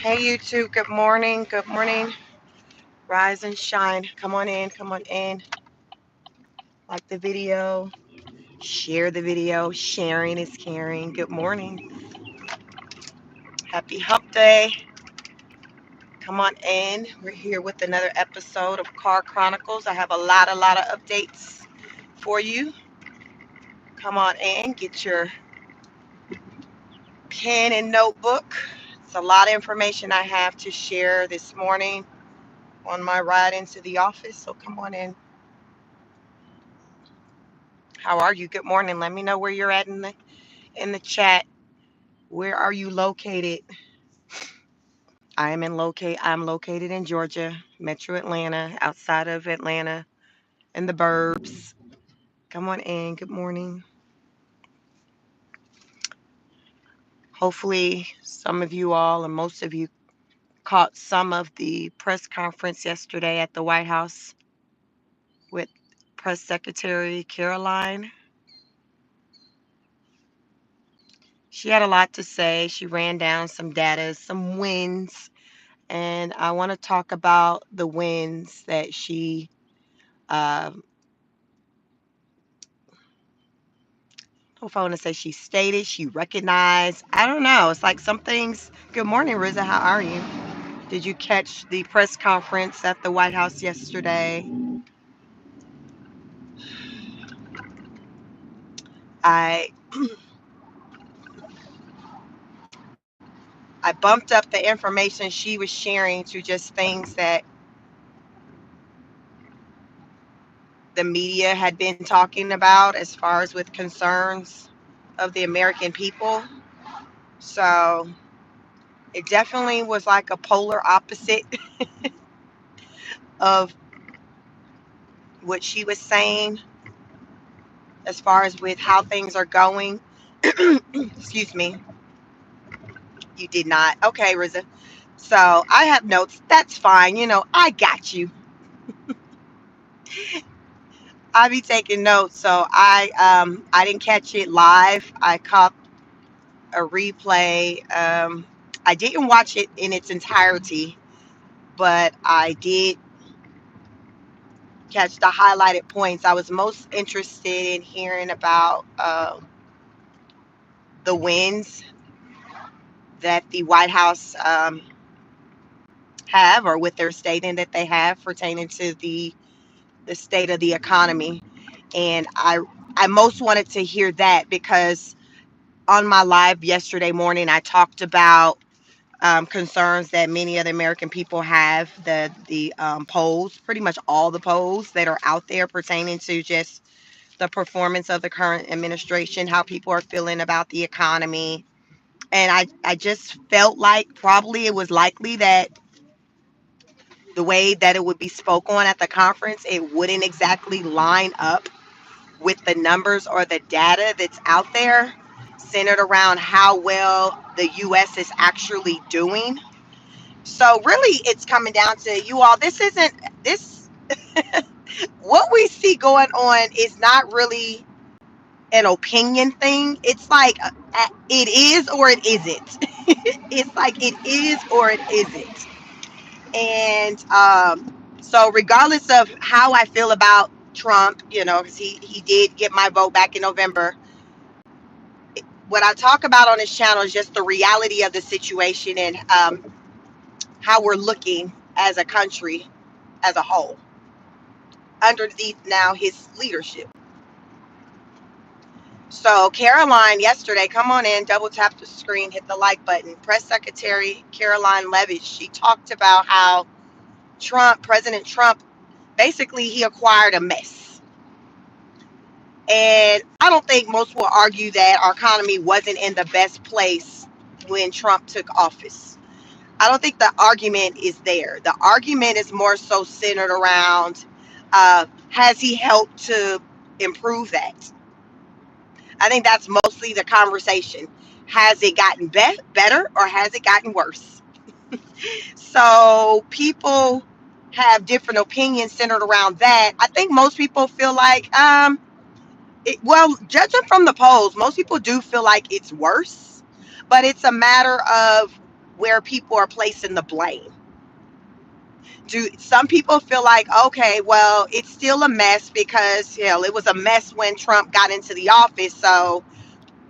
Hey, YouTube. Good morning. Good morning. Rise and shine. Come on in. Come on in. Like the video. Share the video. Sharing is caring. Good morning. Happy Hump Day. Come on in. We're here with another episode of Car Chronicles. I have a lot of updates for you. Come on in. Get your pen and notebook. It's a lot of information I have to share this morning on my ride into the office. So come on in. How are you? Good morning. Let me know where you're at in the chat. Where are you located? I'm located in Georgia, Metro Atlanta, outside of Atlanta, in the burbs. Come on in. Good morning. Hopefully, some of you all, and most of you, caught some of the press conference yesterday at the White House with Press Secretary Caroline. She had a lot to say. She ran down some data, some wins, and I want to talk about the wins that she I don't know if I want to say she stated, she recognized. I don't know. It's like some things. Good morning, Riza. How are you? Did you catch the press conference at the White House yesterday? I I bumped up the information she was sharing to just things that the media had been talking about as far as with concerns of the American people. So it definitely was like a polar opposite of what she was saying as far as with how things are going. Excuse me. You did not. Okay, Riza. So I have notes. That's fine. I got you. I be taking notes. So I didn't catch it live. I caught a replay. I didn't watch it in its entirety, but I did catch the highlighted points. I was most interested in hearing about the wins that the White House have, or with their statement that they have pertaining to the state of the economy. And I most wanted to hear that because on my live yesterday morning, I talked about concerns that many of the American people have, the polls, pretty much all the polls that are out there pertaining to just the performance of the current administration, how people are feeling about the economy. And I just felt like probably it was likely that the way that it would be spoke on at the conference, it wouldn't exactly line up with the numbers or the data that's out there centered around how well the US is actually doing. So really it's coming down to you all. This isn't this what we see going on is not really an opinion thing. It's like it is or it isn't. It's like it is or it isn't. And so regardless of how I feel about Trump, because he did get my vote back in November, what I talk about on this channel is just the reality of the situation and how we're looking as a country as a whole underneath now his leadership. So Caroline yesterday, come on in, double tap the screen, hit the like button. Press Secretary Caroline Levitt, she talked about how President Trump, basically he acquired a mess. And I don't think most will argue that our economy wasn't in the best place when Trump took office. I don't think the argument is there. The argument is more so centered around has he helped to improve that? I think that's mostly the conversation. Has it gotten better or has it gotten worse? So people have different opinions centered around that. I think most people feel like, well, judging from the polls, most people do feel like it's worse, but it's a matter of where people are placing the blame. Do some people feel like, okay, well, it's still a mess because it was a mess when Trump got into the office, so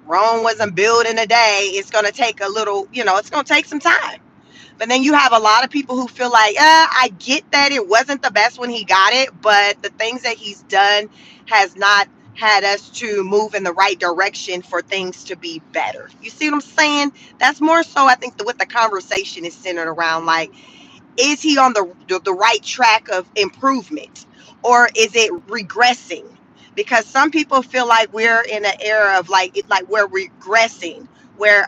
Rome wasn't built in a day. It's going to take a little, it's going to take some time. But then you have a lot of people who feel like, I get that it wasn't the best when he got it, but the things that he's done has not had us to move in the right direction for things to be better. You see what I'm saying? That's more so, I think, what the conversation is centered around. Like, is he on the right track of improvement, or is it regressing? Because some people feel like we're in an era of like we're regressing, where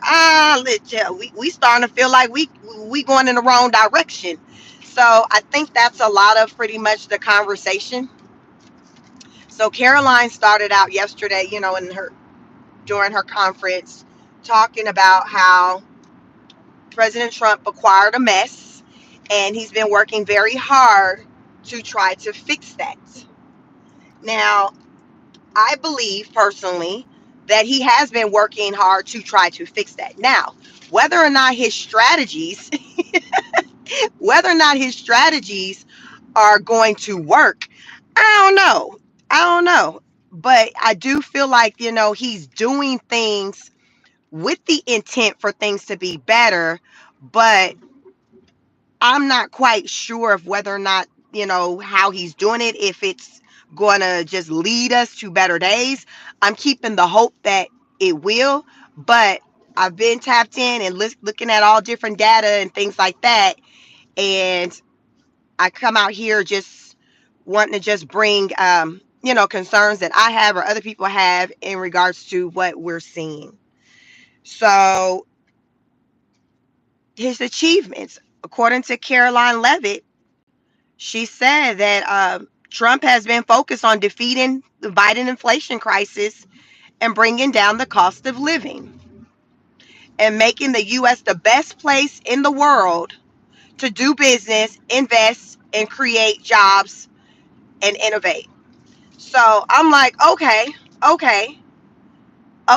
we starting to feel like we going in the wrong direction. So I think that's a lot of pretty much the conversation. So Caroline started out yesterday, in her during her conference, talking about how President Trump acquired a mess, and he's been working very hard to try to fix that. Now, I believe personally that he has been working hard to try to fix that. Now, whether or not his strategies, whether or not his strategies are going to work, I don't know. I don't know. But I do feel like, he's doing things with the intent for things to be better, but I'm not quite sure of whether or not, how he's doing it, if it's going to just lead us to better days. I'm keeping the hope that it will, but I've been tapped in and looking at all different data and things like that. And I come out here just wanting to just bring, concerns that I have or other people have in regards to what we're seeing. So his achievements, according to Caroline Levitt, she said that Trump has been focused on defeating the Biden inflation crisis and bringing down the cost of living and making the U.S. the best place in the world to do business, invest, and create jobs and innovate. So I'm like, okay, okay,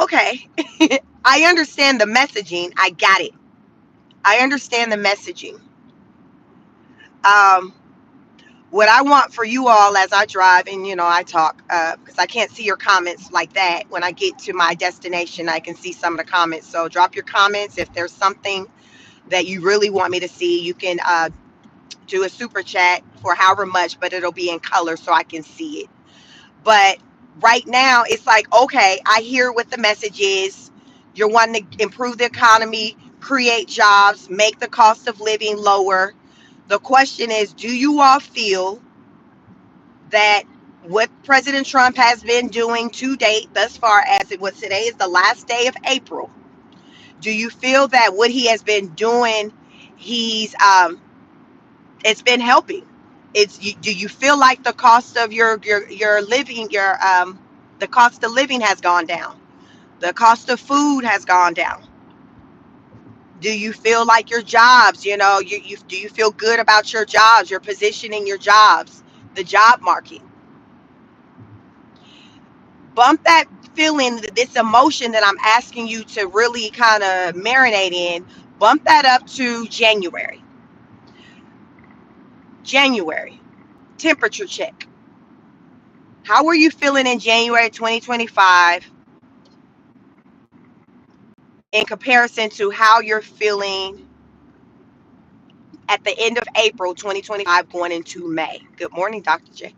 okay. I understand the messaging. I got it. I understand the messaging. Um, what I want for you all as I drive and I talk, because I can't see your comments like that. When I get to my destination, I can see some of the comments. So drop your comments if there's something that you really want me to see. You can do a super chat for however much, but it'll be in color so I can see it. But right now, it's like, okay, I hear what the message is. You're wanting to improve the economy, create jobs, make the cost of living lower. The question is, do you all feel that what President Trump has been doing to date, thus far as it was today, is the last day of April? Do you feel that what he has been doing, he's it's been helping? Do you feel like the cost of your living, the cost of living has gone down? The cost of food has gone down. Do you feel like your jobs, do you feel good about your jobs, your position in your jobs, the job market? Bump that feeling, this emotion that I'm asking you to really kind of marinate in, bump that up to January. January, temperature check. How were you feeling in January 2025 in comparison to how you're feeling at the end of April 2025 going into May? Good morning, Dr. J.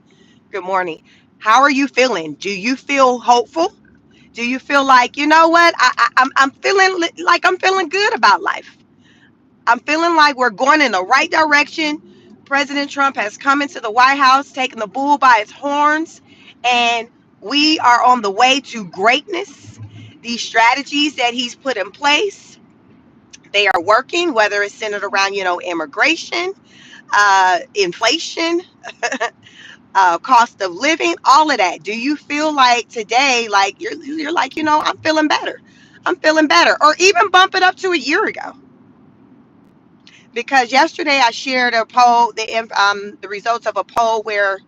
Good morning. How are you feeling? Do you feel hopeful? Do you feel like, you know what? I'm feeling like I'm feeling good about life. I'm feeling like we're going in the right direction. President Trump has come into the White House, taken the bull by its horns, and we are on the way to greatness. These strategies that he's put in place, they are working, whether it's centered around, immigration, inflation, cost of living, all of that. Do you feel like today, like you're like, I'm feeling better. I'm feeling better. Or even bump it up to a year ago. Because yesterday I shared a poll, the results of a poll where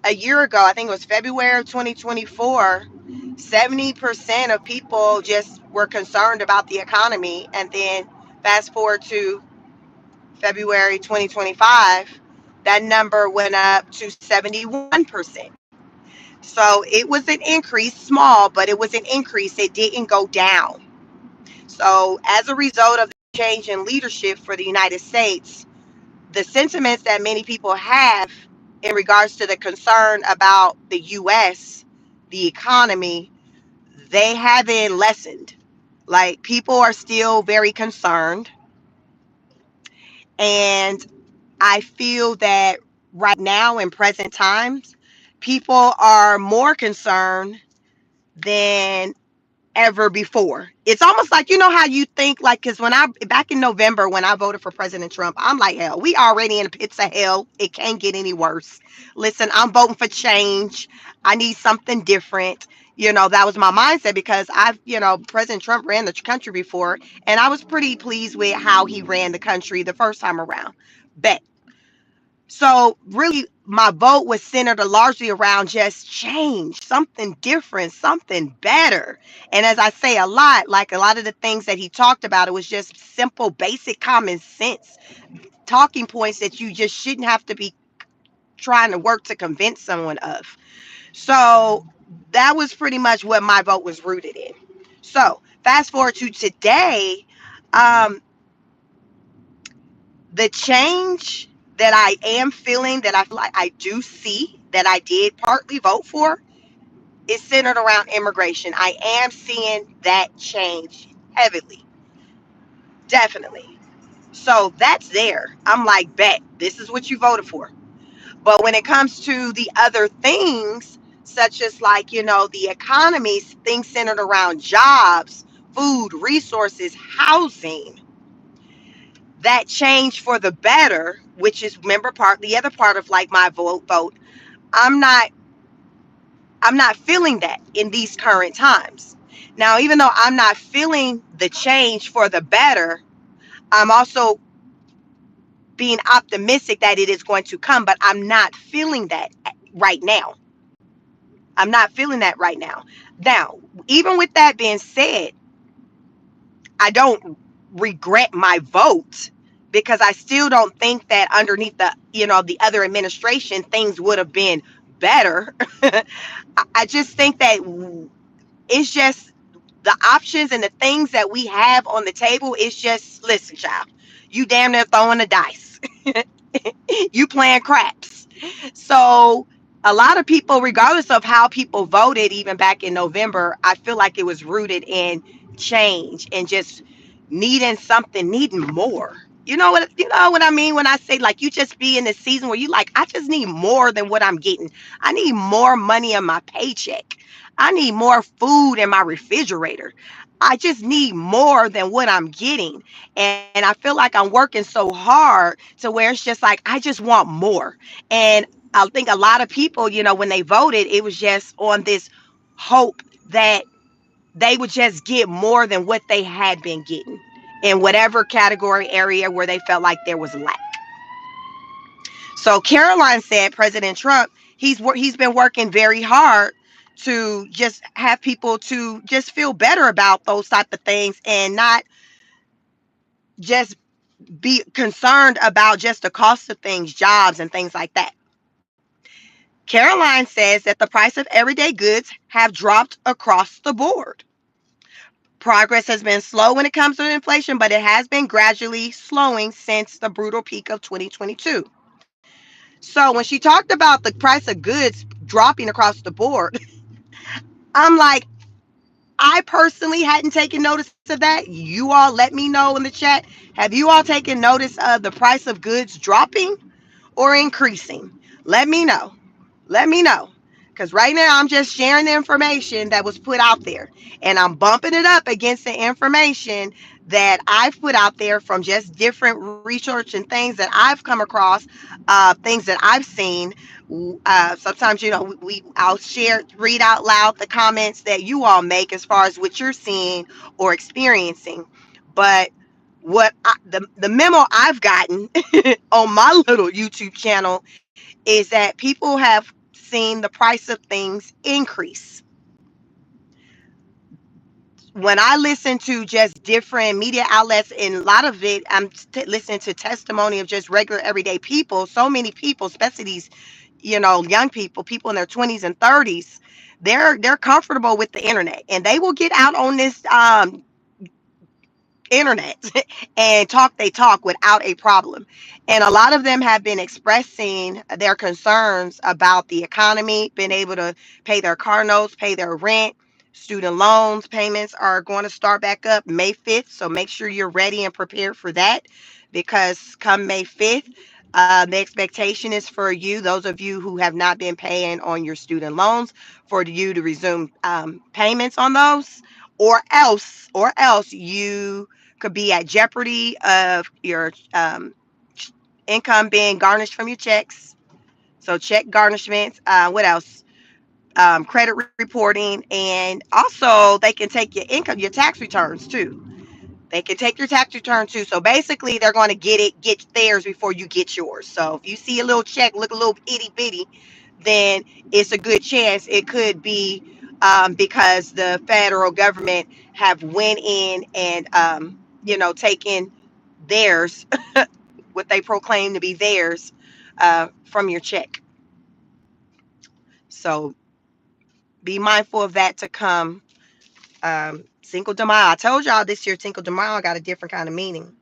a year ago, I think it was February of 2024, 70% of people just were concerned about the economy, and then Fast forward to February 2025, that number went up to 71%. So it was an increase, small, but it was an increase. It didn't go down. So, as a result of the change in leadership for the United States, the sentiments that many people have in regards to the concern about the US, the economy, they haven't lessened. Like, people are still very concerned. And I feel that right now in present times, people are more concerned than ever before. It's almost like, you know how you think, like, because when I back in November when I voted for President Trump, I'm like, hell, we already in the pits of hell. It can't get any worse. Listen, I'm voting for change. I need something different. That was my mindset because President Trump ran the country before, and I was pretty pleased with how he ran the country the first time around. Bet. So really, my vote was centered largely around just change, something different, something better. And as I say a lot, like a lot of the things that he talked about, it was just simple, basic common sense talking points that you just shouldn't have to be trying to work to convince someone of. So that was pretty much what my vote was rooted in. So fast forward to today, um, the change that I am feeling, that I feel like I do see, that I did partly vote for, is centered around immigration. I am seeing that change heavily, definitely. So that's there. I'm like, bet, this is what you voted for. But when it comes to the other things, such as like, the economy, things centered around jobs, food, resources, housing, that change for the better, which is, remember, the other part of like my vote, i'm not I'm not feeling that in these current times. Now, even though I'm not feeling the change for the better, I'm also being optimistic that it is going to come, but I'm not feeling that right now. I'm not feeling that right now. Now, even with that being said, I don't regret my vote, because I still don't think that underneath the other administration things would have been better. I just think that it's just the options and the things that we have on the table. It's just, listen, child, you damn near throwing the dice. You playing craps. So a lot of people, regardless of how people voted, even back in November, I feel like it was rooted in change and just needing something, needing more. You know what I mean when I say, like, you just be in the season where you like, I just need more than what I'm getting. I need more money in my paycheck. I need more food in my refrigerator. I just need more than what I'm getting. And I feel like I'm working so hard to where it's just like, I just want more. And I think a lot of people, when they voted, it was just on this hope that they would just get more than what they had been getting in whatever category area where they felt like there was lack. So Caroline said President Trump, he's been working very hard to just have people to just feel better about those type of things and not just be concerned about just the cost of things, jobs and things like that. Caroline says that the price of everyday goods have dropped across the board. Progress has been slow when it comes to inflation, but it has been gradually slowing since the brutal peak of 2022. So when she talked about the price of goods dropping across the board, I'm like, I personally hadn't taken notice of that. You all let me know in the chat. Have you all taken notice of the price of goods dropping or increasing? Let me know. Let me know. Because right now I'm just sharing the information that was put out there. And I'm bumping it up against the information that I've put out there from just different research and things that I've come across, things that I've seen. Sometimes, I'll read out loud the comments that you all make as far as what you're seeing or experiencing. But the memo I've gotten on my little YouTube channel is that people have seen the price of things increase. when I listen to just different media outlets, and a lot of it, I'm listening to testimony of just regular everyday people. So many people, especially these, young people, people in their 20s and 30s, they're comfortable with the internet, and they will get out on this internet and talk they talk without a problem. And a lot of them have been expressing their concerns about the economy, being able to pay their car notes, pay their rent. Student loans payments are going to start back up May 5th, so make sure you're ready and prepared for that, because come May 5th, the expectation is for you, those of you who have not been paying on your student loans, for you to resume payments on those, or else you could be at jeopardy of your income being garnished from your checks. So check garnishments. What else? Credit reporting, and also they can take your income, your tax returns too. They can take your tax return too. So basically, they're going to get theirs before you get yours. So if you see a little check look a little itty bitty, then it's a good chance it could be because the federal government have went in and taken theirs, what they proclaim to be theirs, from your check. So be mindful of that to come. Cinco de Mayo. I told y'all this year Cinco de Mayo got a different kind of meaning.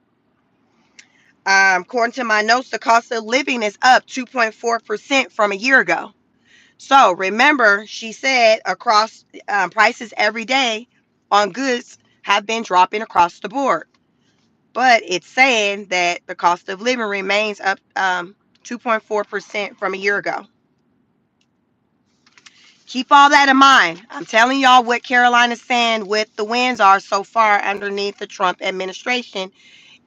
According to my notes, the cost of living is up 2.4% from a year ago. So remember, she said across prices every day on goods have been dropping across the board. But it's saying that the cost of living remains up 2.4% from a year ago. Keep all that in mind. I'm telling y'all what Carolina's saying, what the wins are so far underneath the Trump administration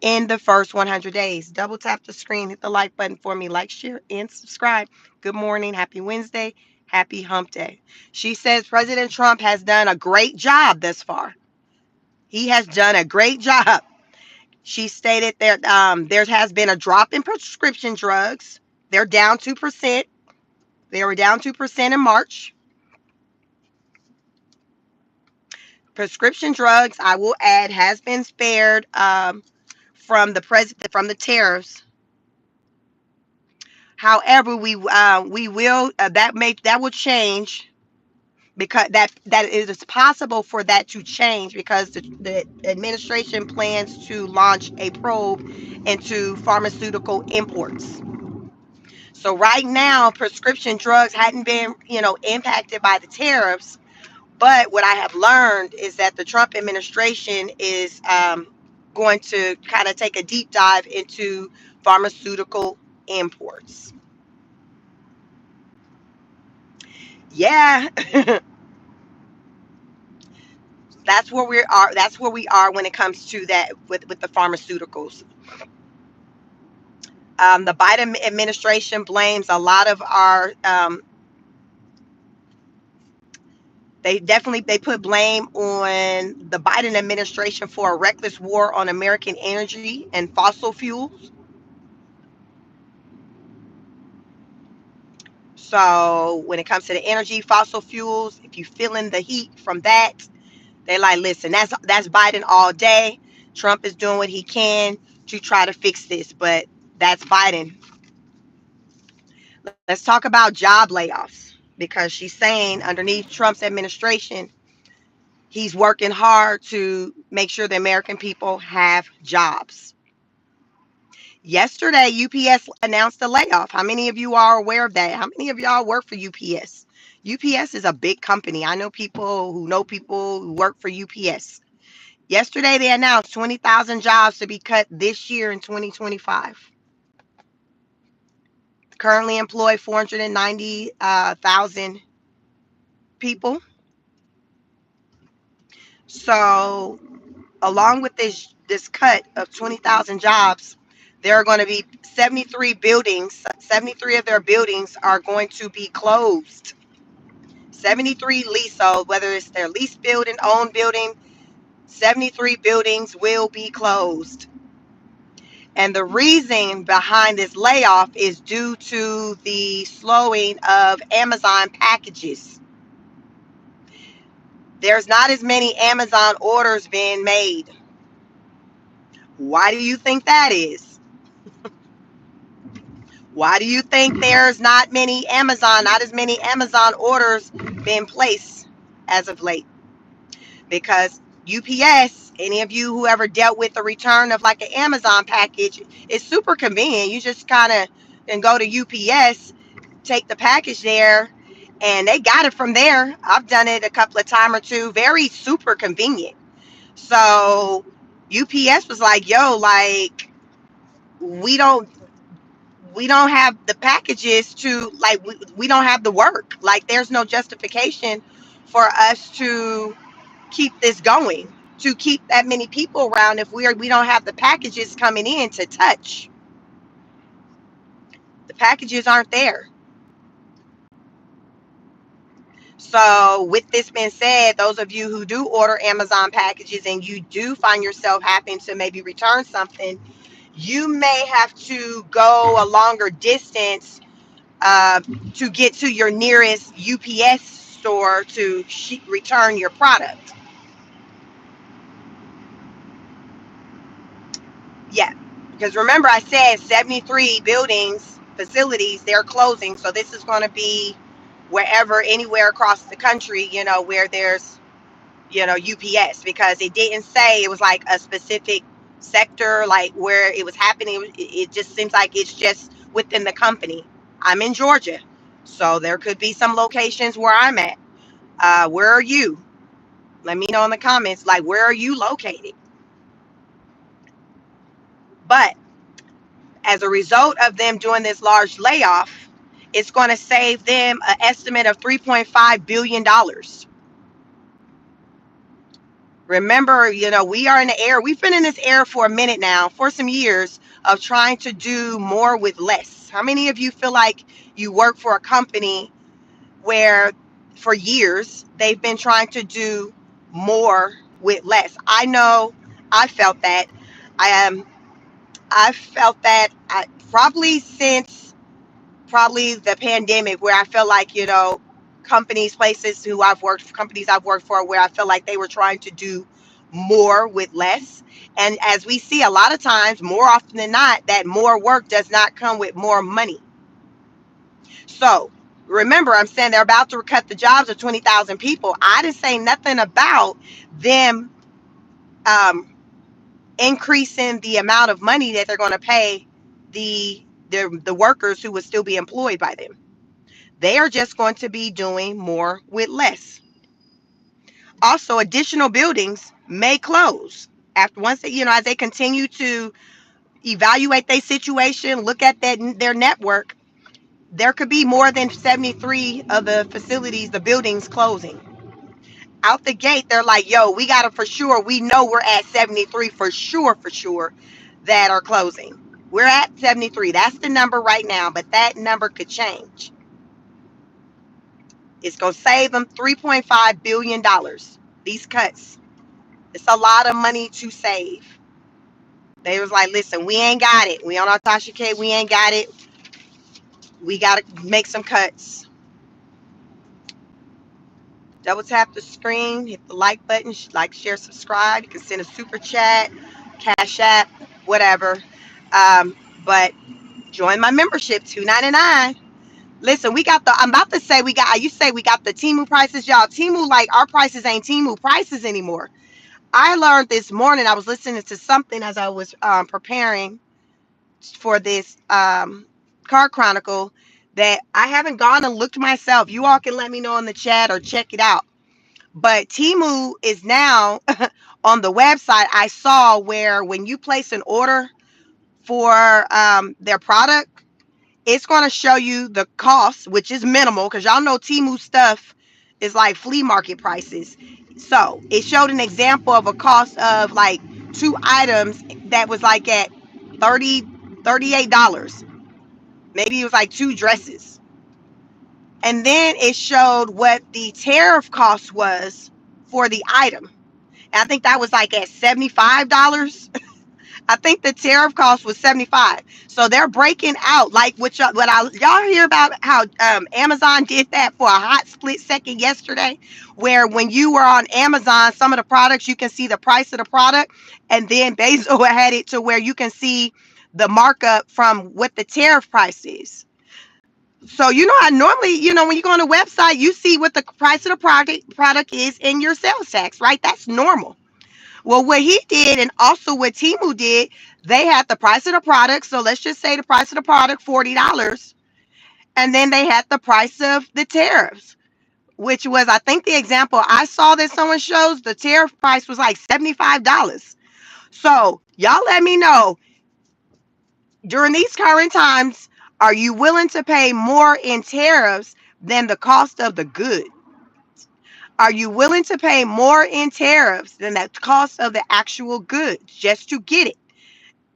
in the first 100 days. Double tap the screen, hit the like button for me, like, share, and subscribe. Good morning, happy Wednesday, happy hump day. She says President Trump has done a great job thus far. He has done a great job. She stated that there has been a drop in prescription drugs. They're down 2%. They were down 2% in March. Prescription drugs, I will add, has been spared from the tariffs. However, we will that will change, because that it is possible for that to change, because the administration plans to launch a probe into pharmaceutical imports. So right now, prescription drugs hadn't been impacted by the tariffs, but what I have learned is that the Trump administration is going to kind of take a deep dive into pharmaceutical imports. Yeah, that's where we are when it comes to that with the pharmaceuticals. The Biden administration blames a lot of our they put blame on the Biden administration for a reckless war on American energy and fossil fuels. So when it comes to the energy, fossil fuels, if you feeling the heat from that, they like, listen, that's Biden all day. Trump is doing what he can to try to fix this, but that's Biden. Let's talk about job layoffs, because she's saying underneath Trump's administration, he's working hard to make sure the American people have jobs. Yesterday, UPS announced a layoff. How many of you are aware of that? How many of y'all work for UPS? UPS is a big company. I know people who work for UPS. Yesterday, they announced 20,000 jobs to be cut this year in 2025. Currently employ 490,000 people. So, along with this cut of 20,000 jobs, there are going to be 73 buildings. 73 of their buildings are going to be closed. 73 lease, so whether it's their lease building, own building, 73 buildings will be closed. And the reason behind this layoff is due to the slowing of Amazon packages. There's not as many Amazon orders being made. Why do you think that is? Why do you think there's not as many Amazon orders being placed as of late? Because UPS, any of you who ever dealt with the return of like an Amazon package, it's super convenient. You just kind of can go to UPS, take the package there, and they got it from there. I've done it a couple of times or two. Very super convenient. So UPS was like, yo, like we don't we don't have the packages to like we don't have the work. Like there's no justification for us to keep this going, to keep that many people around if we don't have the packages coming in to touch. The packages aren't there. So with this being said, those of you who do order Amazon packages and you do find yourself having to maybe return something, you may have to go a longer distance uh, to get to your nearest UPS store to return your product. Yeah, because remember I said 73 buildings, facilities, they're closing. So this is going to be wherever, anywhere across the country, where there's, UPS, because it didn't say it was like a specific sector, like where it was happening. It just seems like it's just within the company. I'm in Georgia, so there could be some locations where I'm at. Where are you? Let me know in the comments, like, where are you located? But as a result of them doing this large layoff, it's going to save them an estimate of $3.5 billion. Remember, we are in the era, we've been in this era for a minute now, for some years, of trying to do more with less. How many of you feel like you work for a company where for years they've been trying to do more with less? I know I felt that. I felt that probably since probably the pandemic, where I felt like, companies I've worked for, where I felt like they were trying to do more with less. And as we see a lot of times, more often than not, that more work does not come with more money. So remember, I'm saying they're about to cut the jobs of 20,000 people. I didn't say nothing about them um, increasing the amount of money that they're going to pay the workers who would still be employed by them. They are just going to be doing more with less. Also, additional buildings may close after, once they, as they continue to evaluate their situation, look at their network. There could be more than 73 of the facilities, the buildings closing. Out the gate, they're like, yo, we got to, for sure, we know we're at 73 for sure that are closing. We're at 73. That's the number right now, but that number could change. It's going to save them $3.5 billion. These cuts. It's a lot of money to save. They was like, listen, we ain't got it. We on our Tasha K. We ain't got it. We got to make some cuts. Double tap the screen, hit the like button, like, share, subscribe. You can send a super chat, Cash App, whatever. But join my membership, $2.99. Listen, I'm about to say you say we got the Temu prices, y'all. Temu, like, our prices ain't Temu prices anymore. I learned this morning, I was listening to something as I was preparing for this car chronicle, that I haven't gone and looked myself. You all can let me know in the chat or check it out. But Temu is now on the website. I saw where when you place an order for their product, it's going to show you the cost, which is minimal, because y'all know Temu stuff is like flea market prices. So it showed an example of a cost of like 2 items that was like at $38. Maybe it was like 2 dresses. And then it showed what the tariff cost was for the item. And I think that was like at $75. I think the tariff cost was 75. So they're breaking out like y'all hear about how Amazon did that for a hot split second yesterday, where when you were on Amazon, some of the products you can see the price of the product, and then Bezos had it to where you can see the markup from what the tariff price is. So you know how normally, when you go on a website, you see what the price of the product is in your sales tax, right? That's normal. Well, what he did, and also what Timu did, they had the price of the product. So let's just say the price of the product, $40. And then they had the price of the tariffs, which was, I think the example I saw that someone shows, the tariff price was like $75. So y'all let me know during these current times, are you willing to pay more in tariffs than the cost of the good? Are you willing to pay more in tariffs than the cost of the actual goods just to get it?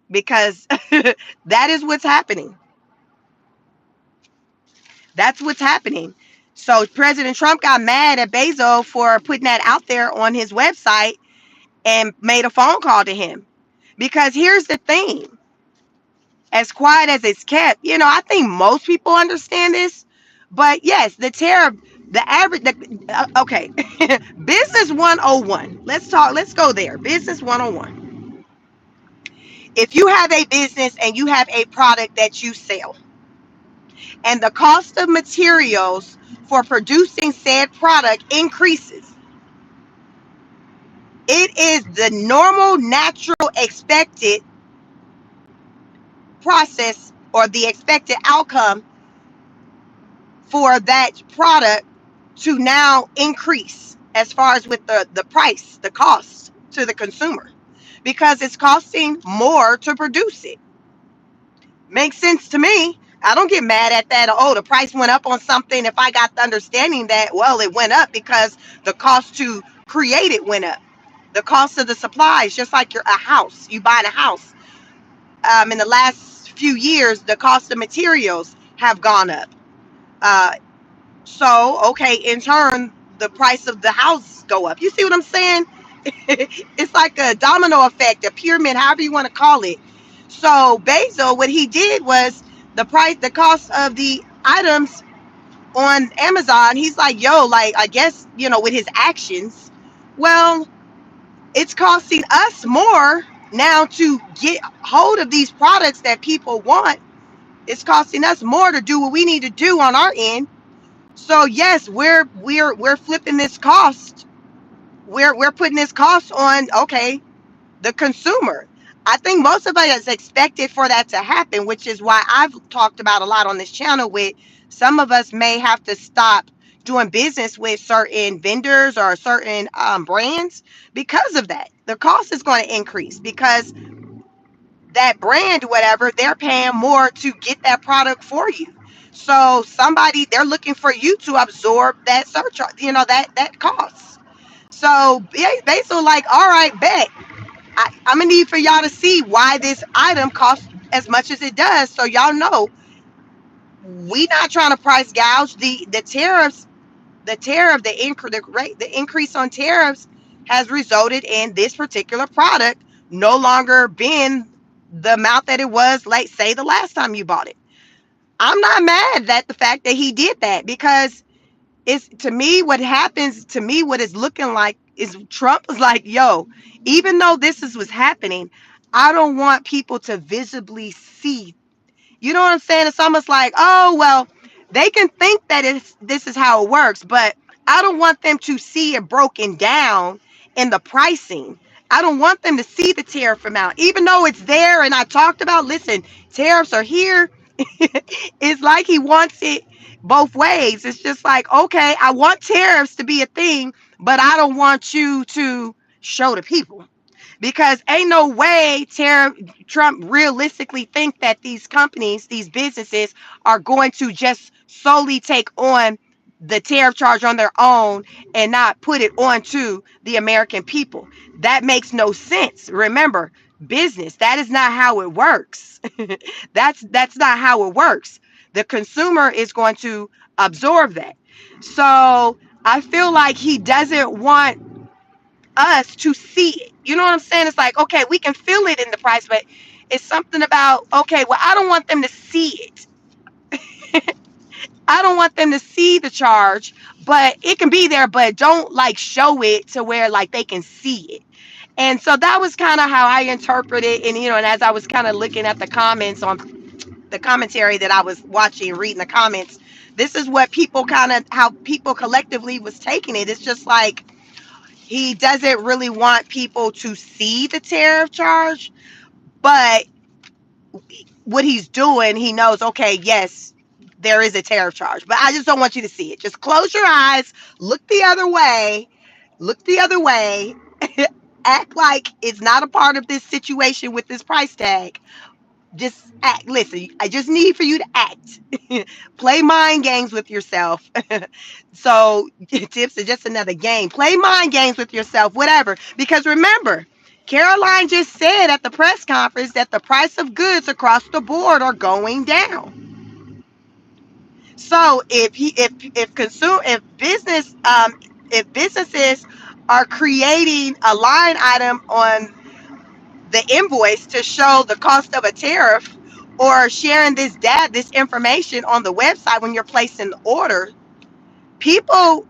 Because that is what's happening. That's what's happening. So President Trump got mad at Bezos for putting that out there on his website and made a phone call to him. Because here's the thing, as quiet as it's kept, I think most people understand this. But yes, the tariff, the average, okay, business 101. Let's go there. Business 101. If you have a business and you have a product that you sell, and the cost of materials for producing said product increases, it is the normal, natural, expected process or the expected outcome for that product to now increase as far as with the price, the cost to the consumer, because it's costing more to produce it. Makes sense to me. I don't get mad at that. Oh, the price went up on something. If I got the understanding that, well, it went up because the cost to create it went up. The cost of the supplies, just like a house, you buying a house. In the last few years, the cost of materials have gone up. Uh, so, okay, in turn, the price of the house go up. You see what I'm saying? It's like a domino effect, a pyramid, however you want to call it. So Bezos, what he did was the cost of the items on Amazon. He's like, yo, like I guess with his actions, well, it's costing us more now to get hold of these products that people want. It's costing us more to do what we need to do on our end. So yes, we're flipping this cost. We're putting this cost on, okay, the consumer. I think most of us expected for that to happen, which is why I've talked about a lot on this channel with some of us may have to stop doing business with certain vendors or certain brands because of that. The cost is going to increase because that brand, whatever, they're paying more to get that product for you. So they're looking for you to absorb that surcharge, that cost. So basically like, all right, bet. I'm gonna need for y'all to see why this item costs as much as it does, so y'all know we not trying to price gouge. The tariffs, the increase on tariffs has resulted in this particular product no longer being the amount that it was, like say the last time you bought it. I'm not mad at the fact that he did that, because it's, to me, what happens to me, what it's looking like is Trump is like, yo, even though this is what's happening, I don't want people to visibly see. You know what I'm saying? It's almost like, oh, well, they can think that this is how it works, but I don't want them to see it broken down in the pricing. I don't want them to see the tariff amount, even though it's there. And I talked about, listen, tariffs are here. It's like he wants it both ways. It's just like, okay, I want tariffs to be a thing, but I don't want you to show the people, because ain't no way Trump realistically think that these companies, these businesses are going to just solely take on the tariff charge on their own and not put it on to the American people. That makes no sense. Remember, business, that is not how it works. That's not how it works. The consumer is going to absorb that. So I feel like he doesn't want us to see it. You know what I'm saying? It's like, okay, we can feel it in the price, but it's something about, okay, well, I don't want them to see it. I don't want them to see the charge, but it can be there, but don't like show it to where like they can see it. And so that was kind of how I interpret it. And, and as I was kind of looking at the comments on the commentary that I was watching, reading the comments, this is what people how people collectively was taking it. It's just like, he doesn't really want people to see the tariff charge, but what he's doing, he knows, okay, yes, there is a tariff charge, but I just don't want you to see it. Just close your eyes, look the other way, look the other way, act like it's not a part of this situation with this price tag. Just act. Listen, I just need for you to act. Play mind games with yourself. So tips are just another game. Play mind games with yourself, whatever. Because remember, Caroline just said at the press conference that the price of goods across the board are going down. So if businesses are creating a line item on the invoice to show the cost of a tariff, or sharing this information on the website when you're placing the order, people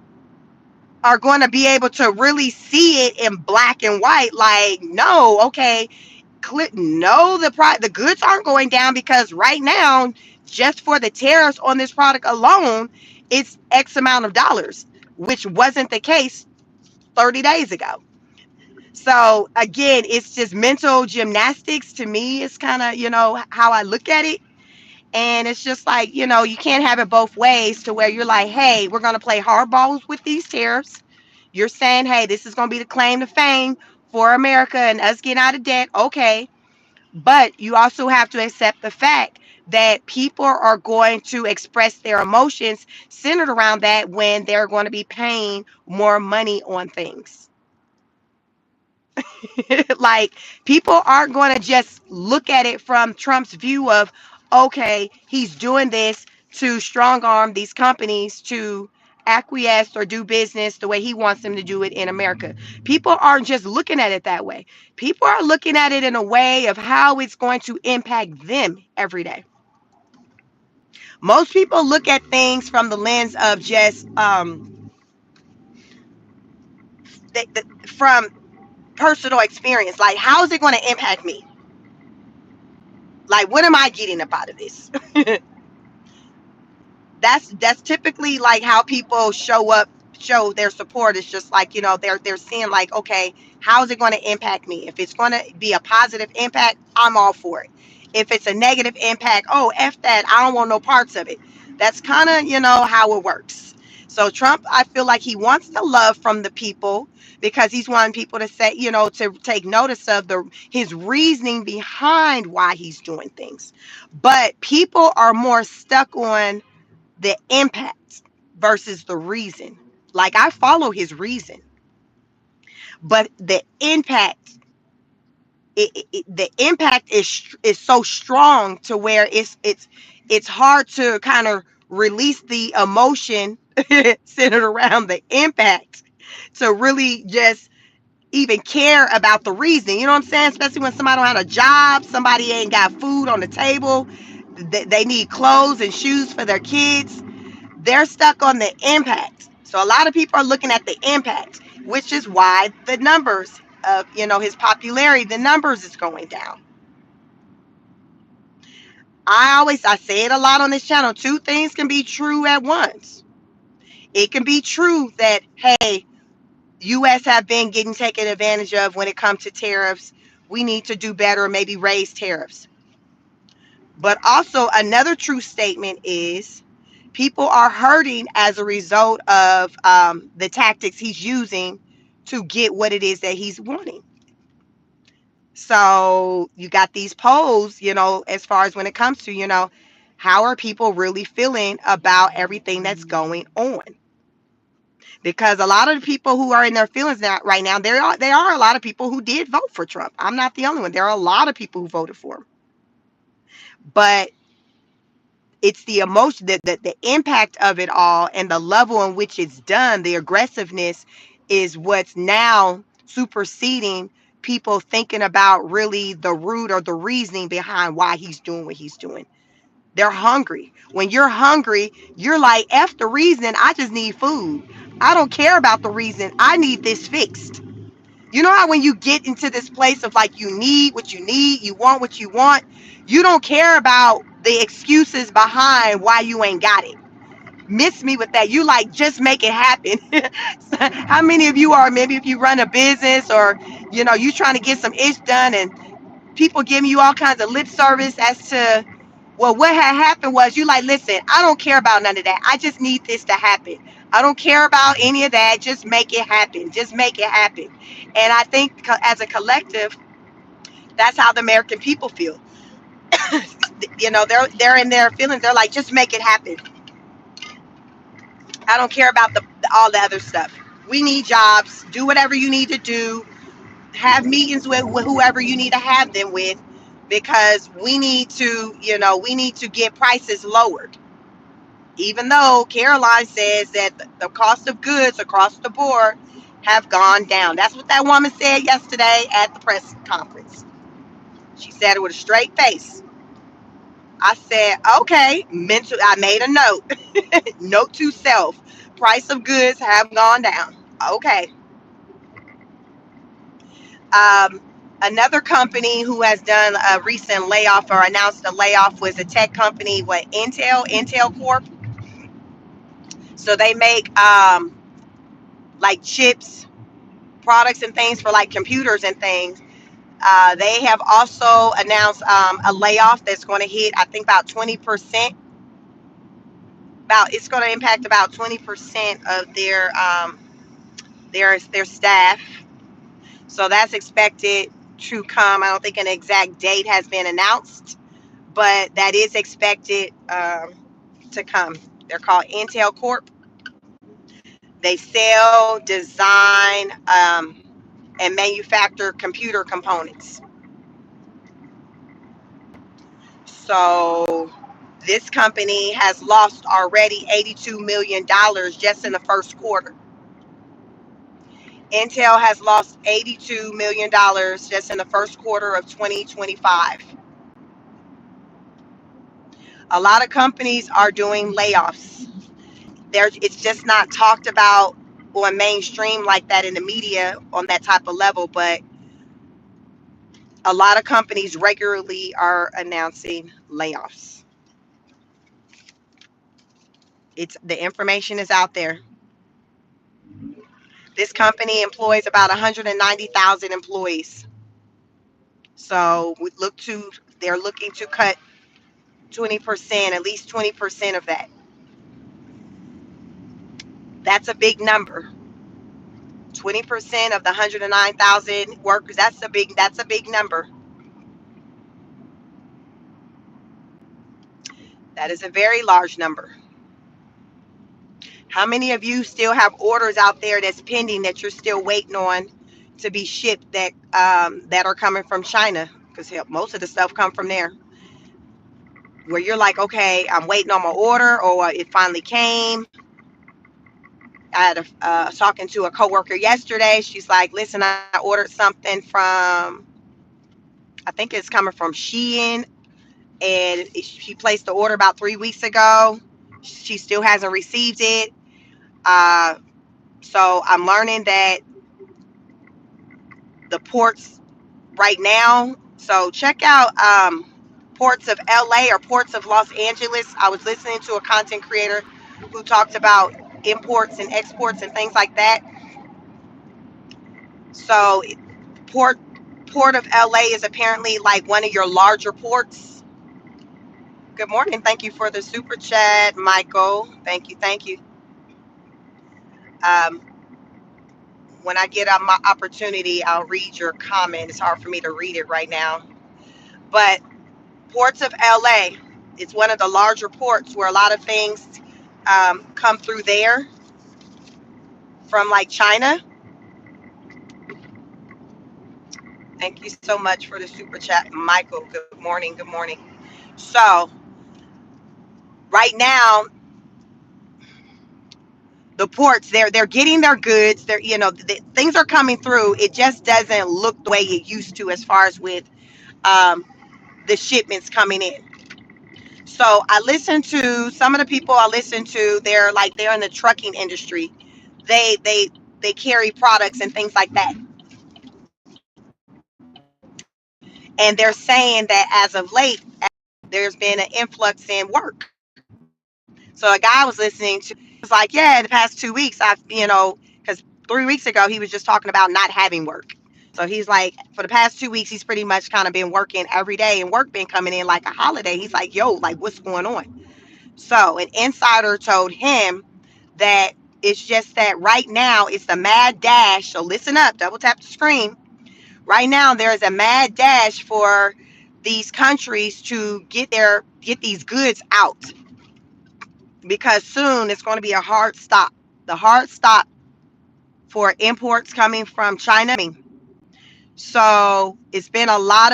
are going to be able to really see it in black and white. Like, no, okay, no, the goods aren't going down, because right now, just for the tariffs on this product alone, it's X amount of dollars, which wasn't the case 30 days ago. So again, it's just mental gymnastics to me. It's kind of, how I look at it. And it's just like, you can't have it both ways, to where you're like, hey, we're going to play hardballs with these tariffs. You're saying, hey, this is going to be the claim to fame for America and us getting out of debt. Okay. But you also have to accept the fact that people are going to express their emotions centered around that when they're going to be paying more money on things. Like, people aren't going to just look at it from Trump's view of, okay, he's doing this to strong arm these companies to acquiesce or do business the way he wants them to do it in America. People aren't just looking at it that way. People are looking at it in a way of how it's going to impact them every day. Most people look at things from the lens of just from personal experience. Like, how is it going to impact me? Like, what am I getting up out of this? That's typically like how people show their support. It's just like, they're seeing like, okay, how is it going to impact me? If it's going to be a positive impact, I'm all for it. If it's a negative impact, oh, F that, I don't want no parts of it. That's kind of, how it works. So Trump, I feel like he wants the love from the people, because he's wanting people to say, to take notice of his reasoning behind why he's doing things. But people are more stuck on the impact versus the reason. Like, I follow his reason, but the impact, the impact is so strong to where it's hard to kind of release the emotion centered around the impact, to really just even care about the reason. You know what I'm saying? Especially when somebody don't have a job, somebody ain't got food on the table, they need clothes and shoes for their kids. They're stuck on the impact. So a lot of people are looking at the impact, which is why the numbers of, his popularity, the numbers is going down. I say it a lot on this channel. Two things can be true at once. It can be true that, hey, US have been getting taken advantage of when it comes to tariffs. We need to do better, maybe raise tariffs. But also another true statement is, people are hurting as a result of the tactics he's using to get what it is that he's wanting. So you got these polls, as far as when it comes to, how are people really feeling about everything that's going on? Because a lot of the people who are in their feelings now, right now, there are a lot of people who did vote for Trump. I'm not the only one. There are a lot of people who voted for him. But it's the emotion, the impact of it all, and the level in which it's done, the aggressiveness, is what's now superseding people thinking about really the root or the reasoning behind why he's doing what he's doing. They're hungry. When you're hungry, you're like, F the reason, I just need food. I don't care about the reason. I need this fixed. You know how when you get into this place of like you need what you need, you want what you want, you don't care about the excuses behind why you ain't got it. Miss me with that. You like just make it happen. So how many of you are, maybe if you run a business or you trying to get some ish done and people giving you all kinds of lip service as to, well, what had happened was you like, listen, I don't care about none of that. I just need this to happen. I don't care about any of that. Just make it happen. Just make it happen. And I think as a collective, that's how the American people feel. They're in their feelings. They're like, just make it happen. I don't care about all the other stuff. We need jobs. Do whatever you need to do. Have meetings with whoever you need to have them with, because we need to get prices lowered. Even though Caroline says that the cost of goods across the board have gone down. That's what that woman said yesterday at the press conference. She said it with a straight face. I said, okay, I made a note. Note to self. Price of goods have gone down. Okay. Um, Another company who has done a recent layoff or announced a layoff was a tech company, Intel Corp. So they make like chips, products and things for like computers and things. They have also announced a layoff that's going to hit, I think, about 20%. It's going to impact about 20% of their staff. So that's expected to come. I don't think an exact date has been announced, but that is expected to come. They're called Intel Corp. They sell, design, and manufacture computer components. So this company has lost already $82 million just in the first quarter. Intel has lost $82 million just in the first quarter of 2025. A lot of companies are doing layoffs. It's just not talked about on mainstream like that in the media on that type of level, but a lot of companies regularly are announcing layoffs. The information is out there. This company employs about 190,000 employees. So they're looking to cut 20%, at least 20% of that. That's a big number. 20% of the 109,000 workers, that's a big number. That is a very large number. How many of you still have orders out there that's pending that you're still waiting on to be shipped that are coming from China? Because most of the stuff come from there. Where you're like, okay, I'm waiting on my order, or it finally came. I was talking to a coworker yesterday. She's like, listen, I ordered something from, I think it's coming from Shein, and she placed the order about 3 weeks ago. She still hasn't received it. So I'm learning that the ports right now, so check out ports of LA or ports of Los Angeles. I was listening to a content creator who talked about imports and exports and things like that. So port of LA is apparently like one of your larger ports. Good morning. Thank you for the super chat, Michael. Thank you. Thank you. Um, when I get my opportunity, I'll read your comment. It's hard for me to read it right now. But ports of LA, it's one of the larger ports where a lot of things come through there from like China. Thank you so much for the super chat, Michael. Good morning. Good morning. So right now, the ports, they're getting their goods. They're, things are coming through. It just doesn't look the way it used to as far as with um, the shipments coming in. So I listen to some of the people I listen to. They're in the trucking industry. They carry products and things like that, and they're saying that as of late, there's been an influx in work. So a guy I was listening to was like, yeah, the past 2 weeks, because 3 weeks ago he was just talking about not having work. So he's like, for the past 2 weeks, he's pretty much kind of been working every day, and work been coming in like a holiday. He's like, yo, like, what's going on? So an insider told him that it's just that right now it's the mad dash. So listen up, double tap the screen. Right now there is a mad dash for these countries to get these goods out, because soon it's going to be a hard stop. The hard stop for imports coming from China. So it's been a lot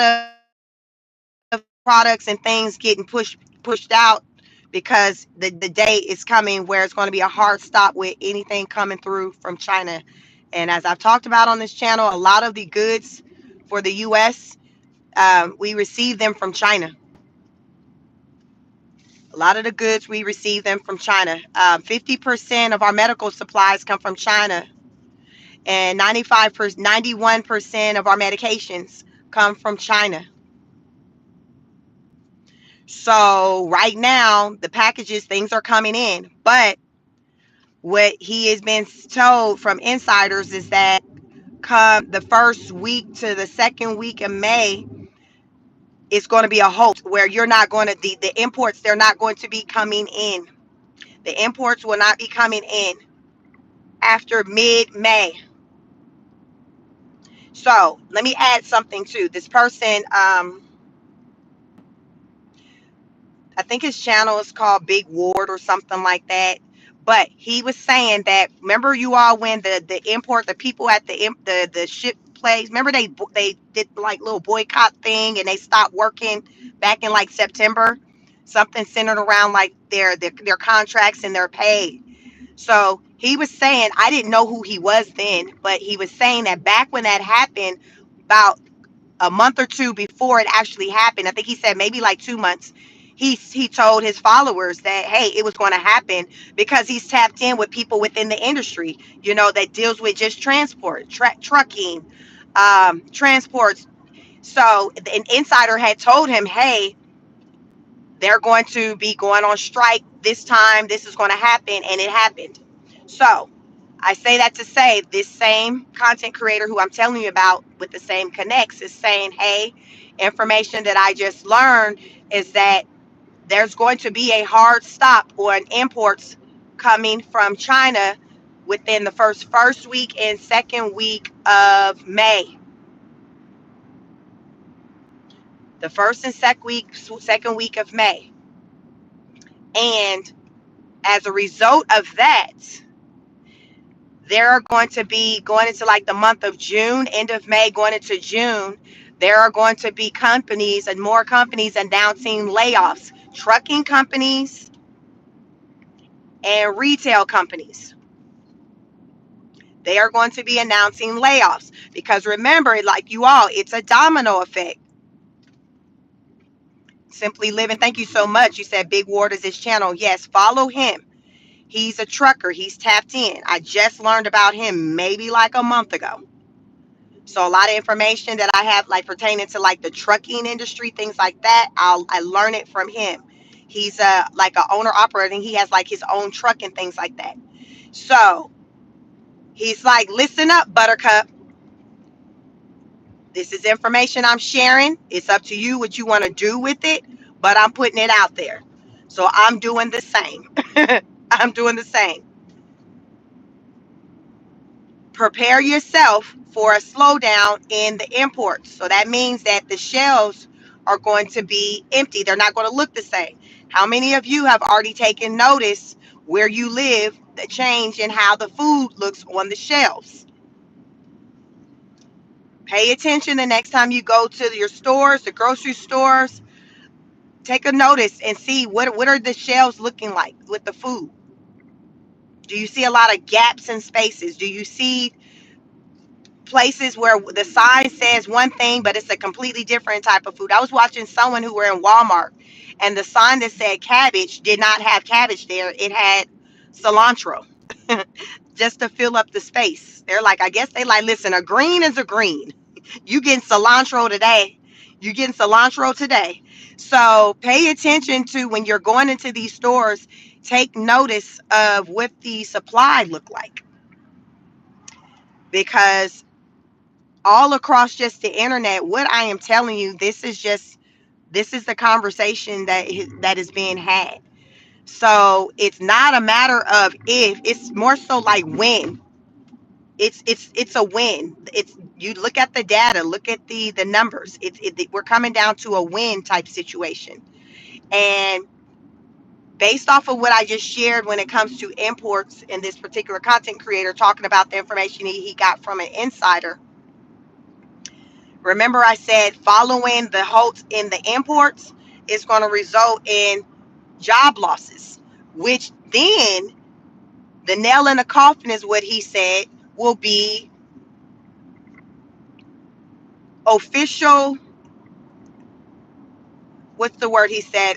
of products and things getting pushed out, because the day is coming where it's going to be a hard stop with anything coming through from China. And as I've talked about on this channel, a lot of the goods for the U.S., we receive them from China. A lot of the goods, we receive them from China. 50% of our medical supplies come from China, and 91% of our medications come from China. So right now, the packages, things are coming in. But what he has been told from insiders is that come the first week to the second week of May, it's going to be a halt where you're not going to, the imports, they're not going to be coming in. The imports will not be coming in after mid-May. So let me add something too. This person, I think his channel is called Big Ward or something like that. But he was saying that, remember you all, when the people at the ship place, remember they did like little boycott thing, and they stopped working back in like September, something centered around like their contracts and their pay. So he was saying, I didn't know who he was then, but he was saying that back when that happened, about a month or two before it actually happened, I think he said maybe like 2 months, he told his followers that, hey, it was going to happen, because he's tapped in with people within the industry, that deals with just transport, trucking, transports. So an insider had told him, hey, they're going to be going on strike this time, this is going to happen, and it happened. So I say that to say, this same content creator who I'm telling you about with the same connects is saying, hey, information that I just learned is that there's going to be a hard stop on imports coming from China within the first week and second week of May. The first and second week of May. And as a result of that, there are going to be, going into like the month of June, end of May, going into June, there are going to be companies and more companies announcing layoffs, trucking companies and retail companies. They are going to be announcing layoffs, because remember, like you all, it's a domino effect. Simply Living, thank you so much. You said Big Ward is his channel. Yes, follow him. He's a trucker. He's tapped in. I just learned about him maybe like a month ago. So a lot of information that I have, like pertaining to like the trucking industry, things like that, I learn it from him. He's like a owner operator, and he has like his own truck and things like that. So he's like, listen up, Buttercup. This is information I'm sharing. It's up to you what you want to do with it, but I'm putting it out there. So I'm doing the same. I'm doing the same. Prepare yourself for a slowdown in the imports. So that means that the shelves are going to be empty. They're not going to look the same. How many of you have already taken notice where you live, the change in how the food looks on the shelves? Pay attention the next time you go to your stores, the grocery stores. Take a notice and see what are the shelves looking like with the food. Do you see a lot of gaps in spaces? Do you see places where the sign says one thing, but it's a completely different type of food? I was watching someone who were in Walmart, and the sign that said cabbage did not have cabbage there. It had cilantro, just to fill up the space. They're like, I guess they like, listen, a green is a green. You getting cilantro today. You getting cilantro today. So pay attention to when you're going into these stores, take notice of what the supply look like, because all across just the internet, what I am telling you, this is the conversation that is being had. So it's not a matter of if, it's more so like when. It's a win. It's, you look at the data, look at the numbers. We're coming down to a win type situation. And based off of what I just shared when it comes to imports, and this particular content creator talking about the information he got from an insider. Remember I said following the halts in the imports is going to result in job losses, which then the nail in the coffin is what he said will be official, what's the word he said,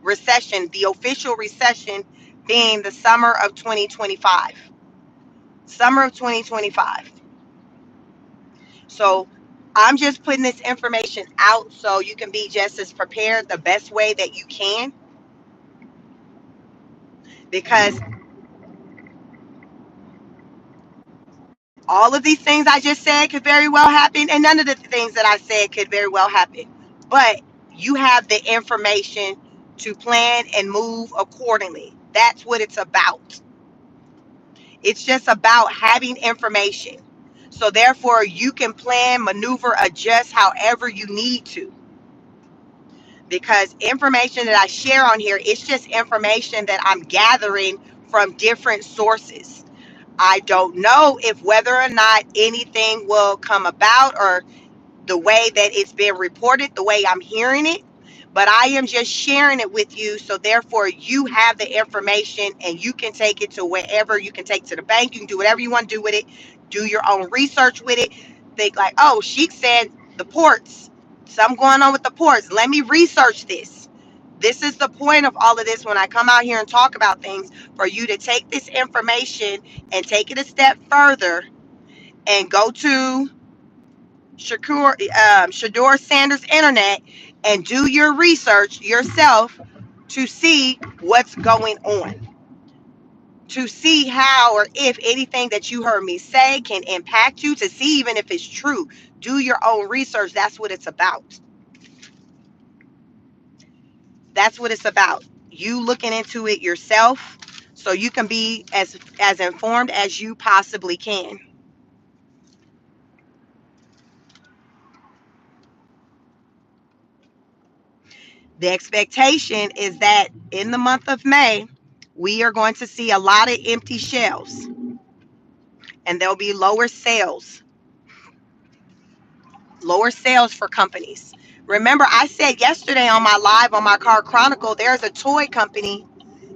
recession, the official recession being the summer of 2025. Summer of 2025. So I'm just putting this information out so you can be just as prepared the best way that you can, because all of these things I just said could very well happen, and none of the things that I said could very well happen. But you have the information to plan and move accordingly. That's what it's about. It's just about having information. So therefore you can plan, maneuver, adjust however you need to. Because information that I share on here, it's just information that I'm gathering from different sources. I don't know if whether or not anything will come about, or the way that it's being reported, the way I'm hearing it, but I am just sharing it with you. So therefore you have the information and you can take it to wherever. You can take it to the bank. You can do whatever you want to do with it. Do your own research with it. Think like, oh, Sheik said the ports, something going on with the ports. Let me research this. This is the point of all of this when I come out here and talk about things, for you to take this information and take it a step further and go to Shador Sanders Internet and do your research yourself to see what's going on, to see how or if anything that you heard me say can impact you, to see even if it's true. Do your own research. That's what it's about. That's what it's about. You looking into it yourself so you can be as informed as you possibly can. The expectation is that in the month of May, we are going to see a lot of empty shelves, and there'll be lower sales for companies. Remember, I said yesterday on my live on my Car Chronicle, there's a toy company.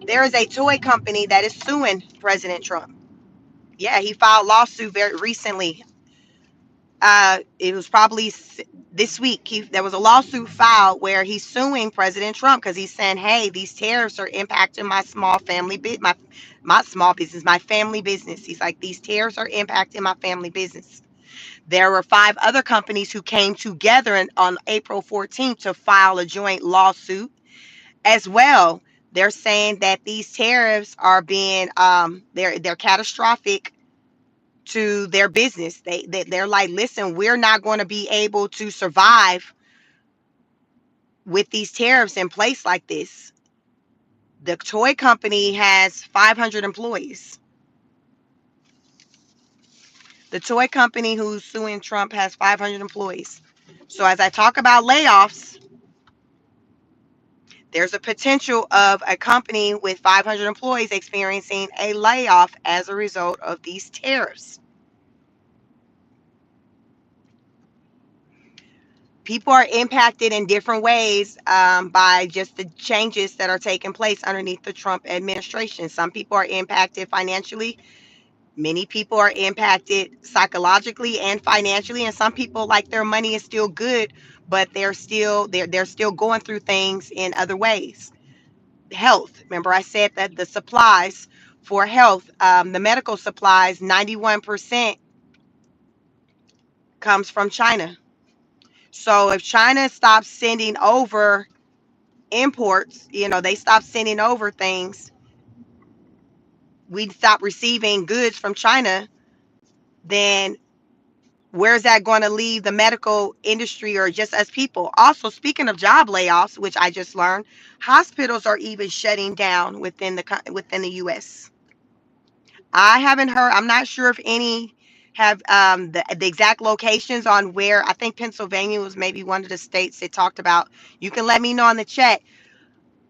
There is a toy company that is suing President Trump. Yeah, he filed a lawsuit very recently. It was probably this week. There was a lawsuit filed where he's suing President Trump because he's saying, "Hey, these tariffs are impacting my small family bit, my small business, my family business." He's like, "These tariffs are impacting my family business." There were 5 other companies who came together on April 14th to file a joint lawsuit as well. They're saying that these tariffs are being they're catastrophic to their business. They're like, listen, we're not going to be able to survive with these tariffs in place like this. The toy company has 500 employees. The toy company who's suing Trump has 500 employees. So as I talk about layoffs, there's a potential of a company with 500 employees experiencing a layoff as a result of these tariffs. people are impacted in different ways by just the changes that are taking place underneath the Trump administration. Some people are impacted financially. Many people are impacted psychologically and financially, and some people, like, their money is still good, but they're still going through things in other ways. Health. Remember, I said that the supplies for health, the medical supplies, 91% comes from China. So if China stops sending over imports, they stop sending over things, we stop receiving goods from China, then where's that going to leave the medical industry or just us people? Also, speaking of job layoffs, which I just learned, hospitals are even shutting down within the US. I haven't heard, I'm not sure if any have the exact locations on where. I think Pennsylvania was maybe one of the states they talked about. You can let me know in the chat.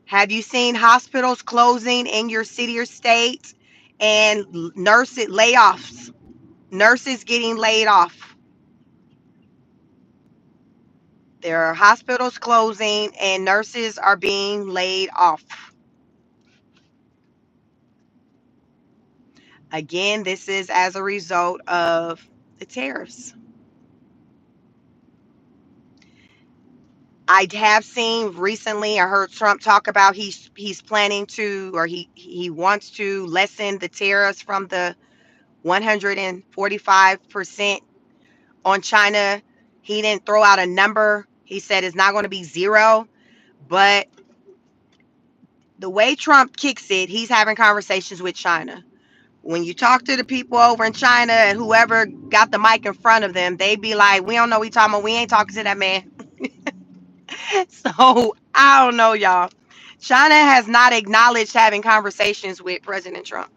Have you seen hospitals closing in your city or state, and nurses layoffs? Nurses getting laid off. There are hospitals closing and nurses are being laid off. Again, this is as a result of the tariffs. I have seen recently, I heard Trump talk about he's planning to, or he wants to lessen the tariffs from the 145% on China. He didn't throw out a number. He said it's not going to be zero. But the way Trump kicks it, he's having conversations with China. When you talk to the people over in China and whoever got the mic in front of them, they be like, we don't know what we talking about. We ain't talking to that man. So I don't know, y'all. China has not acknowledged having conversations with President Trump.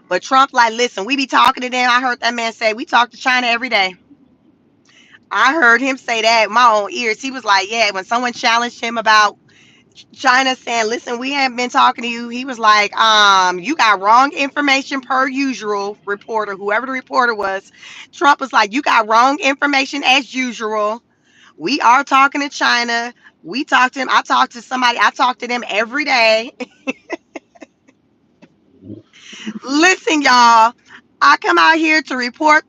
But Trump, like, listen, we be talking to them. I heard that man say we talk to China every day. I heard him say that with my own ears. He was like, yeah, when someone challenged him about China saying, listen, we haven't been talking to you, he was like, you got wrong information per usual, reporter, whoever the reporter was. Trump was like, you got wrong information as usual. We are talking to China. We talked to him. I talked to somebody. I talk to them every day. Listen, y'all. I come out here to report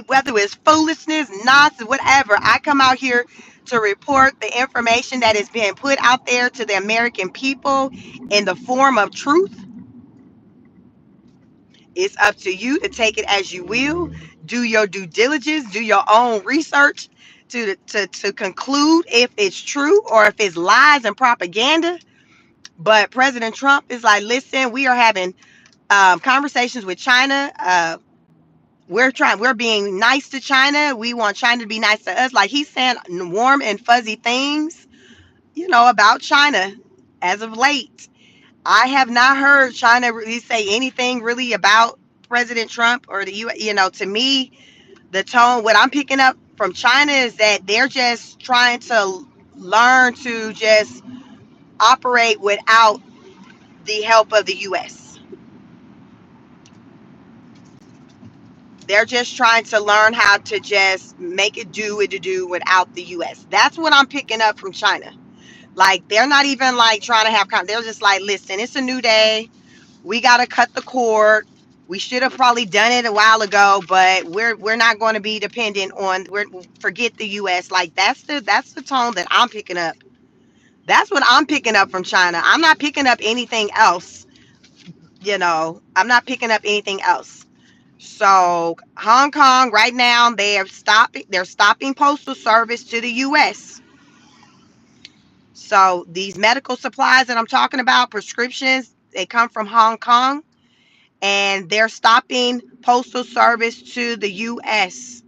whether it's foolishness, nonsense, whatever. I come out here to report the information that is being put out there to the American people in the form of truth. It's up to you to take it as you will. Do your due diligence. Do your own research to conclude if it's true or if it's lies and propaganda. But President Trump is like, listen, we are having conversations with China. We're being nice to China. We want China to be nice to us. Like, he's saying warm and fuzzy things, about China as of late. I have not heard China really say anything really about President Trump or the U.S. To me, the tone, what I'm picking up from China is that they're just trying to learn to just operate without the help of the U.S. They're just trying to learn how to just make it do what to do without the US. That's what I'm picking up from China. Like, they're not even like trying to have they're just like, listen, it's a new day. We got to cut the cord. We should have probably done it a while ago, but we're not going to be dependent on forget the US. Like, that's the tone that I'm picking up. That's what I'm picking up from China. I'm not picking up anything else. I'm not picking up anything else. So Hong Kong right now, they're stopping postal service to the US. So these medical supplies that I'm talking about, prescriptions, they come from Hong Kong, and they're stopping postal service to the US.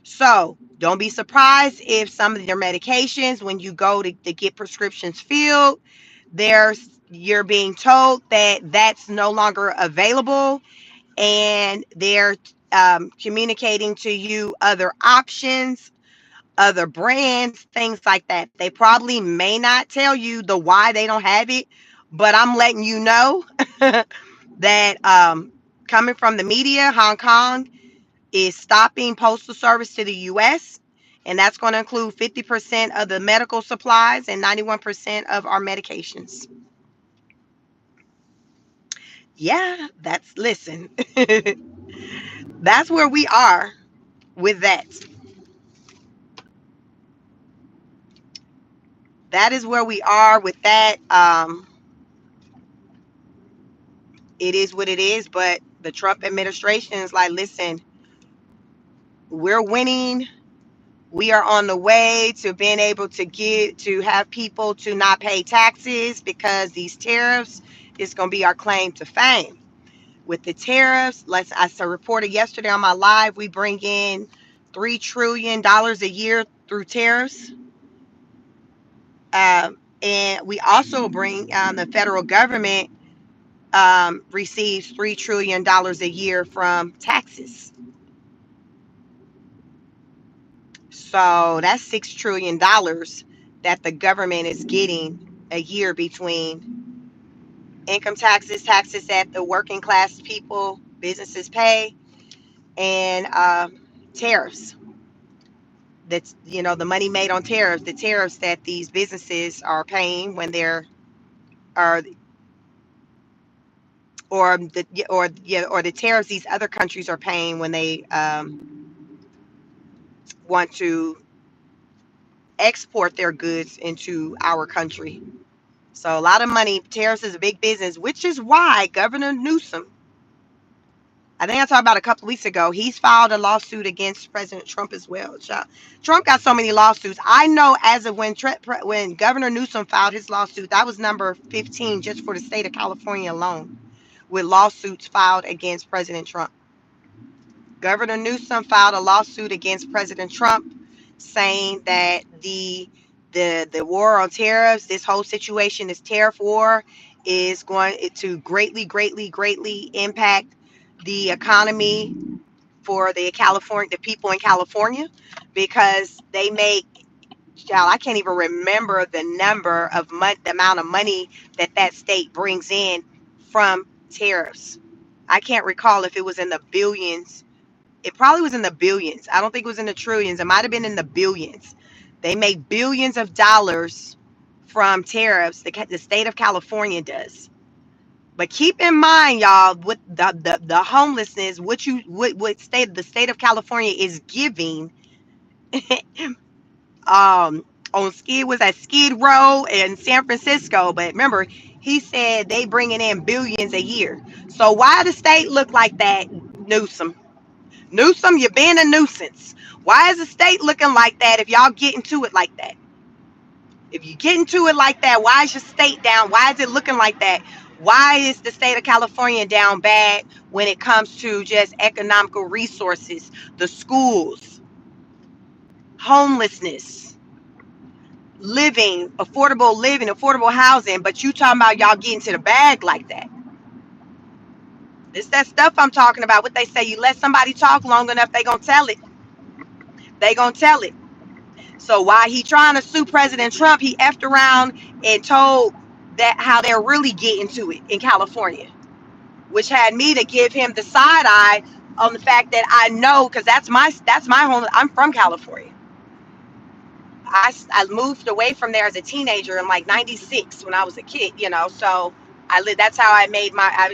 So don't be surprised if some of their medications, when you go to get prescriptions filled, you're being told that that's no longer available, and they're communicating to you other options, other brands, things like that. They probably may not tell you the why they don't have it, but I'm letting you know that coming from the media, Hong Kong is stopping postal service to the US, And that's going to include 50% of the medical supplies and 91% of our medications. Yeah, listen, that's where we are with that. That is where we are with that. It is what it is, but the Trump administration is like, listen, we're winning. We are on the way to being able to have people to not pay taxes because these tariffs is going to be our claim to fame. With the tariffs, I reported yesterday on my live, we bring in $3 trillion a year through tariffs. And we also bring the federal government receives $3 trillion a year from taxes. So that's $6 trillion that the government is getting a year between income taxes, taxes that the working class people, businesses pay, and tariffs. That's the money made on tariffs, the tariffs that these businesses are paying when they're are or the tariffs these other countries are paying when they want to export their goods into our country. So a lot of money. Tariffs is a big business, which is why Governor Newsom, I think I talked about a couple of weeks ago, he's filed a lawsuit against President Trump as well. Trump got so many lawsuits. I know as of when Governor Newsom filed his lawsuit, that was number 15 just for the state of California alone, with lawsuits filed against President Trump. Governor Newsom filed a lawsuit against President Trump saying that the war on tariffs, this whole situation, this tariff war, is going to greatly impact the economy for the people in California, because they make, child, I can't even remember the number of the amount of money that state brings in from tariffs. I can't recall if it was in the billions. It probably was in the billions. I don't think it was in the trillions. It might have been in the billions. They make billions of dollars from tariffs. The state of California does. But keep in mind, y'all, with the homelessness, what the state of California is giving on Skid Row in San Francisco. But remember, he said they bringing in billions a year. So why the state look like that, Newsom? Newsom, you're being a nuisance. Why is the state looking like that if y'all get into it like that? If you get into it like that, why is your state down? Why is it looking like that? Why is the state of California down bad when it comes to just economical resources, the schools, homelessness, living, affordable housing, but you talking about y'all getting to the bag like that? It's that stuff I'm talking about. What they say, you let somebody talk long enough, they gonna tell it. They gonna tell it. So while he trying to sue President Trump, he effed around and told that how they're really getting to it in California, which had me to give him the side eye on the fact that I know, because that's my home. I'm from California. I moved away from there as a teenager in like '96 when I was a kid, So I lived. That's how I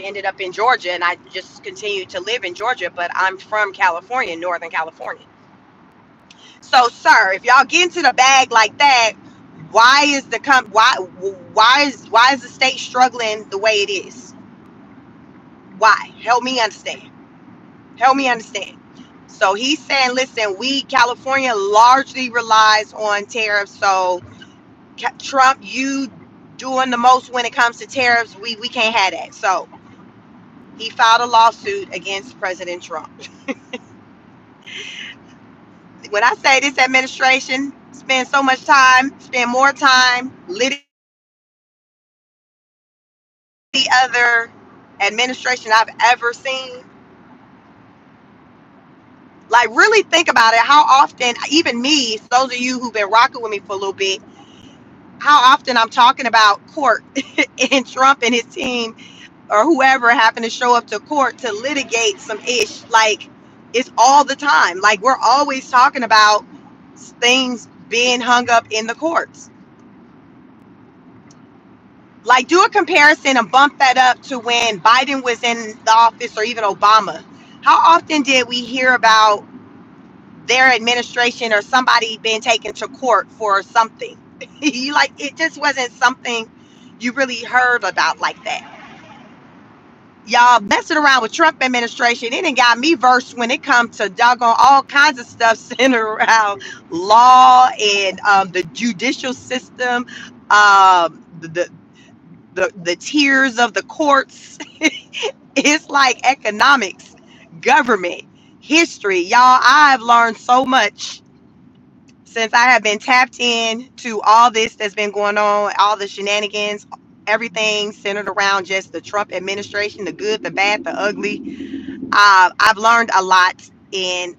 ended up in Georgia, and I just continued to live in Georgia. But I'm from California, Northern California. So, sir, if y'all get into the bag like that, why is why is the state struggling the way it is? Why? Help me understand. Help me understand. So he's saying, listen, California largely relies on tariffs. So Trump, you doing the most when it comes to tariffs. We can't have that. So he filed a lawsuit against President Trump. When I say this administration spend more time litigating the other administration I've ever seen. Like, really think about it. How often, even me, those of you who've been rocking with me for a little bit, how often I'm talking about court and Trump and his team or whoever happened to show up to court to litigate some ish. Like, it's all the time. Like, we're always talking about things being hung up in the courts. Like, do a comparison and bump that up to when Biden was in the office, or even Obama. How often did we hear about their administration or somebody being taken to court for something? You like, it just wasn't something you really heard about like that. Y'all messing around with Trump administration, it done got me versed when it comes to doggone all kinds of stuff centered around law and the judicial system, the tiers of the courts. It's like economics, government, history. Y'all, I've learned so much since I have been tapped in to all this that's been going on, all the shenanigans, everything centered around just the Trump administration, the good, the bad, the ugly. I've learned a lot, and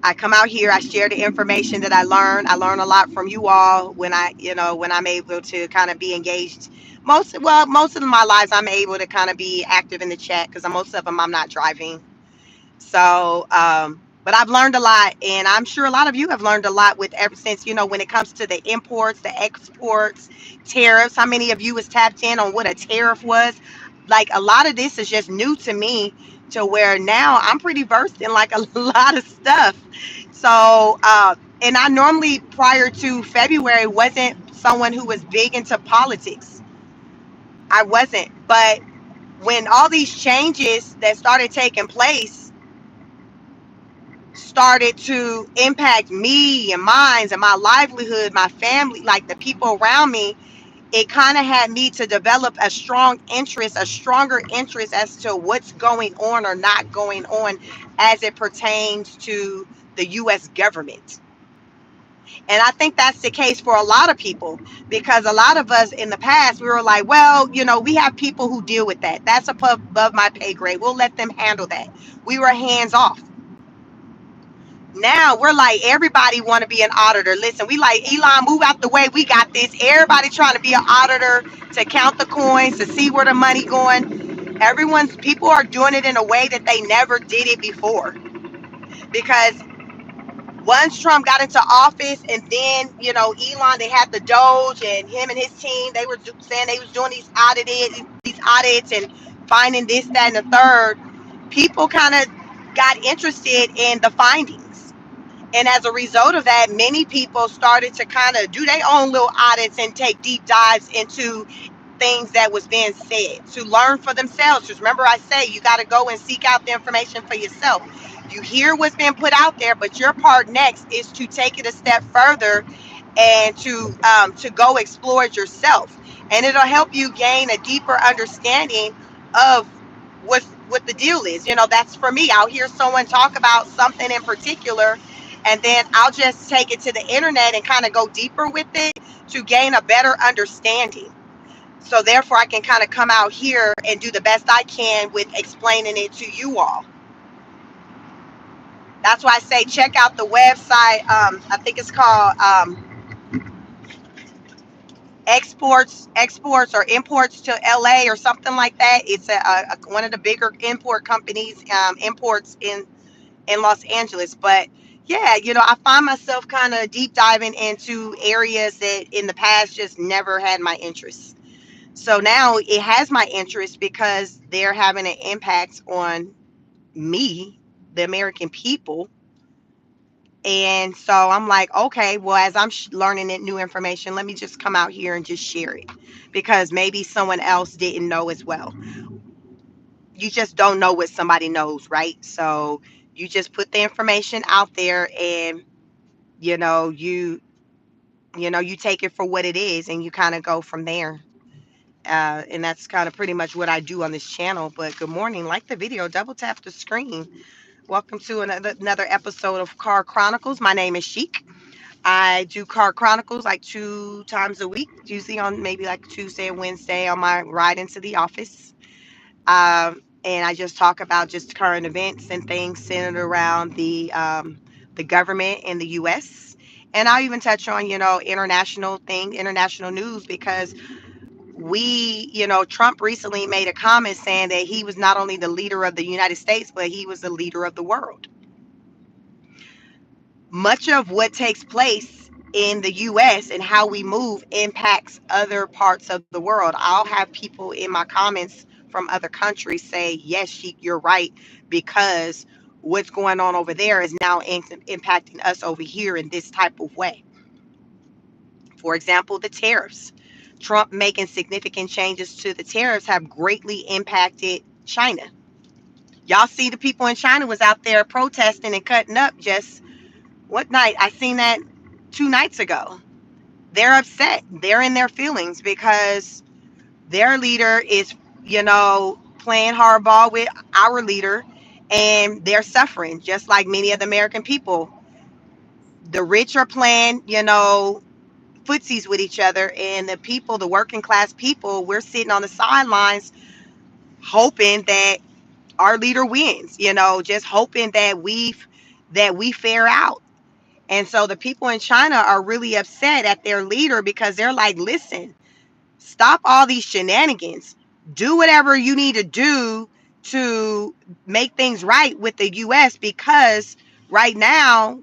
I come out here, I share the information that I learn. I learn a lot from you all when when I'm able to kind of be engaged. Most of my lives, I'm able to kind of be active in the chat because most of them I'm not driving. So, but I've learned a lot, and I'm sure a lot of you have learned a lot with ever since, when it comes to the imports, the exports, tariffs. How many of you was tapped in on what a tariff was? Like, a lot of this is just new to me, to where now I'm pretty versed in like a lot of stuff. So, and I normally, prior to February, wasn't someone who was big into politics. I wasn't. But when all these changes that started taking place started to impact me and mine and my livelihood, my family, like the people around me, it kind of had me to develop a strong interest, a stronger interest as to what's going on or not going on as it pertains to the US government. And I think that's the case for a lot of people, because a lot of us in the past, we were like, well, we have people who deal with that. That's above my pay grade. We'll let them handle that. We were hands off. Now we're like, everybody want to be an auditor. Listen, we like, Elon, move out the way. We got this. Everybody trying to be an auditor, to count the coins, to see where the money going. People are doing it in a way that they never did it before. Because once Trump got into office, and then, Elon, they had the Doge, and him and his team, they were saying they was doing these audits and finding this, that, and the third. People kind of got interested in the findings. And as a result of that, many people started to kind of do their own little audits and take deep dives into things that was being said, to learn for themselves. Just remember, I say you got to go and seek out the information for yourself. You hear what's been put out there, but your part next is to take it a step further and to go explore it yourself. And it'll help you gain a deeper understanding of what the deal is. That's for me. I'll hear someone talk about something in particular, and then I'll just take it to the internet and kind of go deeper with it to gain a better understanding. So therefore, I can kind of come out here and do the best I can with explaining it to you all. That's why I say check out the website. I think it's called exports or imports to LA or something like that. It's one of the bigger import companies, imports in Los Angeles. But yeah, I find myself kind of deep diving into areas that in the past just never had my interest. So now it has my interest because they're having an impact on me, the American people. And so I'm like, okay, well, as I'm learning it, new information, let me just come out here and just share it, because maybe someone else didn't know as well. You just don't know what somebody knows, right? So you just put the information out there, and you know you you take it for what it is, and you kind of go from there. And that's kind of pretty much what I do on this channel. But good morning. Like the video, double tap the screen. Welcome to another episode of Car Chronicles. My name is Chic. I do Car Chronicles like 2 times a week, usually on maybe like Tuesday and Wednesday on my ride into the office. And I just talk about just current events and things centered around the government in the U.S. And I'll even touch on, international news, because Trump recently made a comment saying that he was not only the leader of the United States, but he was the leader of the world. Much of what takes place in the US and how we move impacts other parts of the world. I'll have people in my comments from other countries say, yes, you're right, because what's going on over there is now impacting us over here in this type of way. For example, the tariffs. Trump making significant changes to the tariffs have greatly impacted China. Y'all see the people in China was out there protesting and cutting up just what night? I seen that 2 nights ago. They're upset. They're in their feelings because their leader is, playing hardball with our leader, and they're suffering just like many of the American people. The rich are playing, footsies with each other, and the people, the working class people, we're sitting on the sidelines hoping that our leader wins, just hoping that we fare out. And so the people in China are really upset at their leader because they're like, listen, stop all these shenanigans. Do whatever you need to do to make things right with the US, because right now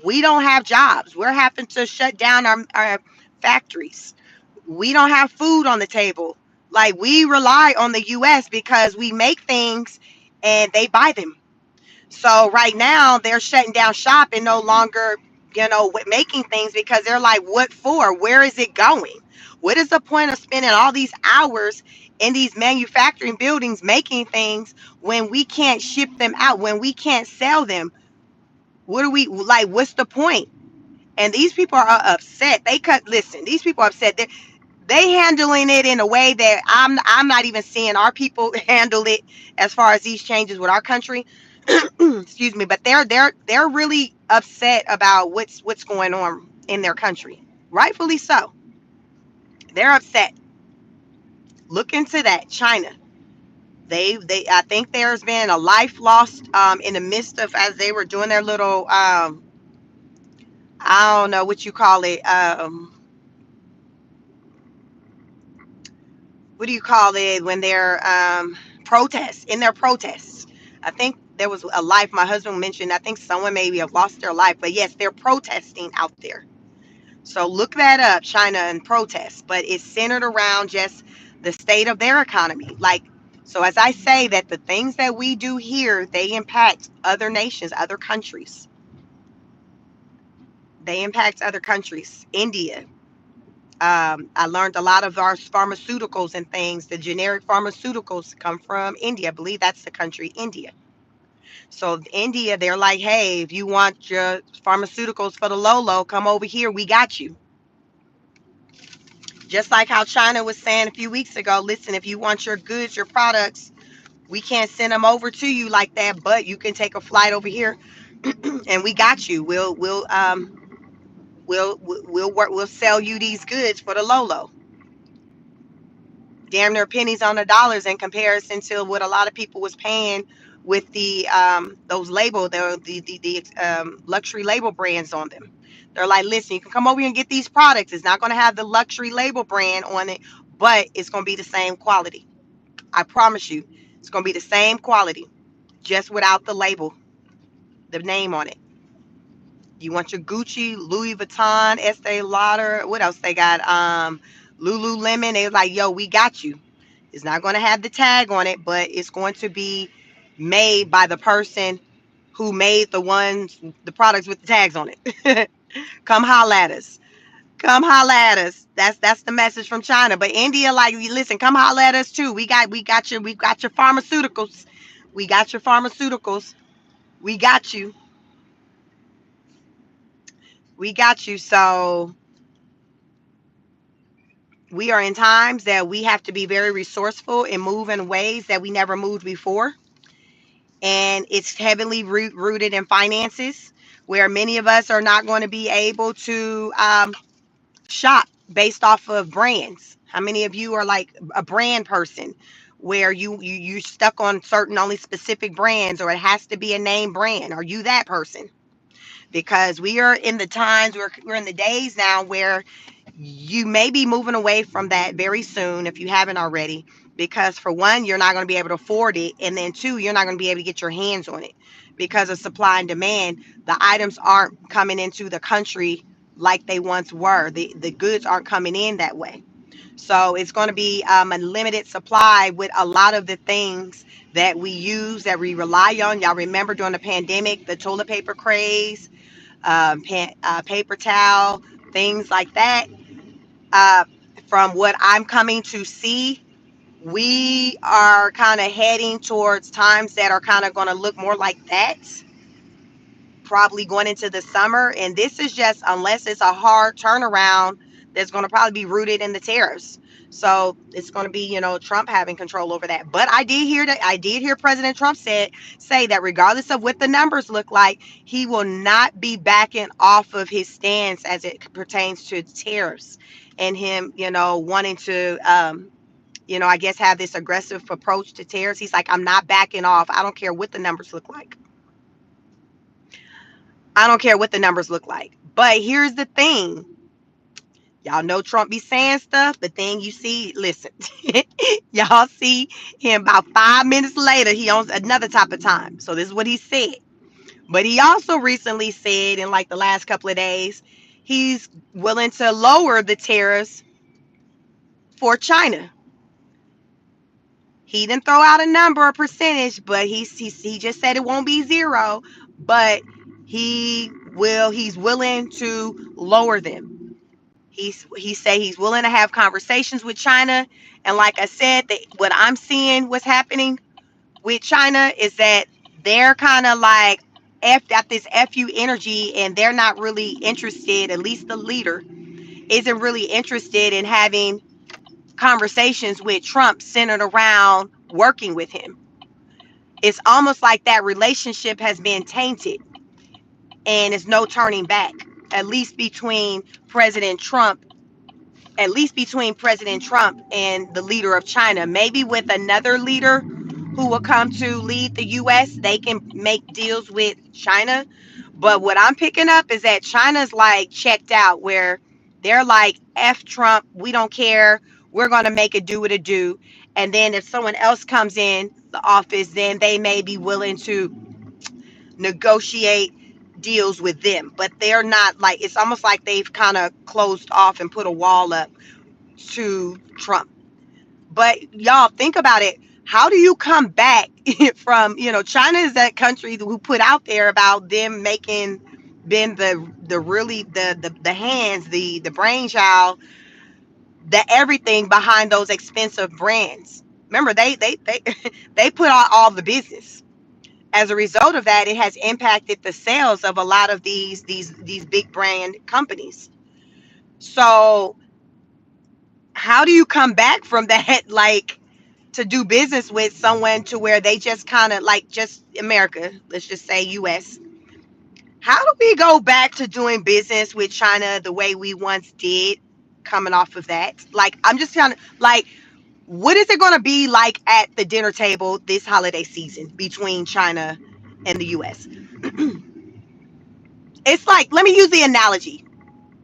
we don't have jobs. We're having to shut down our factories. We don't have food on the table. Like, we rely on the US because we make things and they buy them. So right now they're shutting down shop and no longer, making things, because they're like, what for? Where is it going? What is the point of spending all these hours in these manufacturing buildings making things when we can't ship them out, when we can't sell them? What do we like? What's the point? And these people are upset. Listen, these people are upset. They handling it in a way that I'm not even seeing our people handle it as far as these changes with our country. Excuse me, but they're really upset about what's going on in their country. Rightfully so. They're upset. Look into that. China. They I think there's been a life lost in the midst of, as they were doing their little I don't know what you call it, what do you call it when they're protests, in their protests. I think there was a life my husband mentioned. I think someone maybe have lost their life, but yes, they're protesting out there. So look that up, China and protests. But it's centered around just the state of their economy. Like, so as I say, that the things that we do here, they impact other nations, other countries. They impact other countries. India. I learned a lot of our pharmaceuticals and things. The generic pharmaceuticals come from India. I believe that's the country, India. So India, they're like, hey, if you want your pharmaceuticals for the low, come over here. We got you. Just like how China was saying a few weeks ago, listen, if you want your goods, your products, we can't send them over to you like that, but you can take a flight over here and we got you. We'll sell you these goods for the low. Damn near pennies on the dollars in comparison to what a lot of people was paying with the those the luxury label brands on them. They're like, listen, you can come over here and get these products. It's not going to have the luxury label brand on it, but it's going to be the same quality. I promise you, it's going to be the same quality, just without the label, the name on it. You want your Gucci, Louis Vuitton, Estee Lauder, what else they got? Lululemon. They was like, yo, we got you. It's not going to have the tag on it, but it's going to be made by the person who made the products with the tags on it. Come holla at us. Come holla at us. That's the message from China. But India, like, listen, come holla at us too. We got your pharmaceuticals. We got your pharmaceuticals. We got you. We got you. So we are in times that we have to be very resourceful and move in ways that we never moved before. And it's heavily rooted in finances, where many of us are not going to be able to shop based off of brands. How many of you are like a brand person, where you stuck on certain only specific brands, or it has to be a name brand? Are you that person? Because we are in the times, we're in the days now where you may be moving away from that very soon if you haven't already, because for one, you're not going to be able to afford it, and then two, you're not going to be able to get your hands on it, because of supply and demand. The items aren't coming into the country like they once were. The goods aren't coming in that way. So it's going to be a limited supply with a lot of the things that we use, that we rely on. Y'all remember during the pandemic, the toilet paper craze, paper towel, things like that. Uh, from what I'm coming to see, we are kind of heading towards times that are kind of going to look more like that, probably going into the summer. And this is just, unless it's a hard turnaround, that's going to probably be rooted in the tariffs. So it's going to be, Trump having control over that. But I did hear President Trump say that regardless of what the numbers look like, he will not be backing off of his stance as it pertains to tariffs, and him, wanting to, I guess, have this aggressive approach to tariffs. He's like, I'm not backing off. I don't care what the numbers look like. I don't care what the numbers look like. But here's the thing. Y'all know Trump be saying stuff, but then you see, listen, y'all see him about 5 minutes later, he owns another type of time. So this is what he said. But he also recently said, in like the last couple of days, he's willing to lower the tariffs for China. He didn't throw out a number or percentage, but he just said it won't be zero, but he's willing to lower them. He said he's willing to have conversations with China. And like I said, what I'm seeing what's happening with China is that they're kind of like got this fu energy, and they're not really interested, at least the leader isn't really interested in having conversations with Trump centered around working with him. It's almost like that relationship has been tainted, and it's no turning back, at least between President Trump and the leader of China. Maybe with another leader who will come to lead the US, they can make deals with China. But what I'm picking up is that China's like checked out, where they're like, F Trump, we don't care. We're going to make it do what it do. And then if someone else comes in the office, then they may be willing to negotiate deals with them. But they're not, like, it's almost like they've kind of closed off and put a wall up to Trump. But y'all think about it. How do you come back from, China is that country who put out there about them making, been the really the hands, the brainchild, the everything behind those expensive brands. Remember, they they put out all the business. As a result of that, it has impacted the sales of a lot of these big brand companies. So how do you come back from that, like, to do business with someone to where they just kind of like, just America, let's just say US? How do we go back to doing business with China the way we once did, coming off of that? Like, I'm just trying to, like, what is it going to be like at the dinner table this holiday season between China and the US? It's like, let me use the analogy,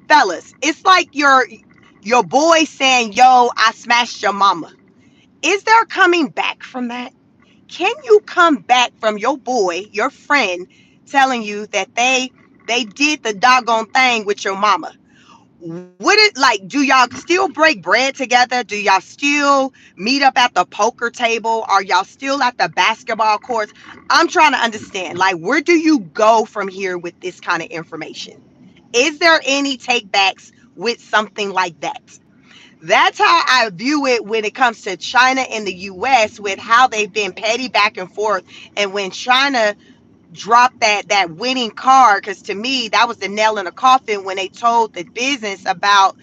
fellas. It's like your boy saying, yo, I smashed your mama. Is there coming back from that? Can you come back from your boy, your friend, telling you that they did the doggone thing with your mama? What it like? Do y'all still break bread together? Do y'all still meet up at the poker table? Are y'all still at the basketball courts? I'm trying to understand, like, where do you go from here with this kind of information? Is there any takebacks with something like that? That's how I view it when it comes to China and the US, with how they've been petty back and forth. And when China dropped that winning card, because to me that was the nail in the coffin, when they told the business about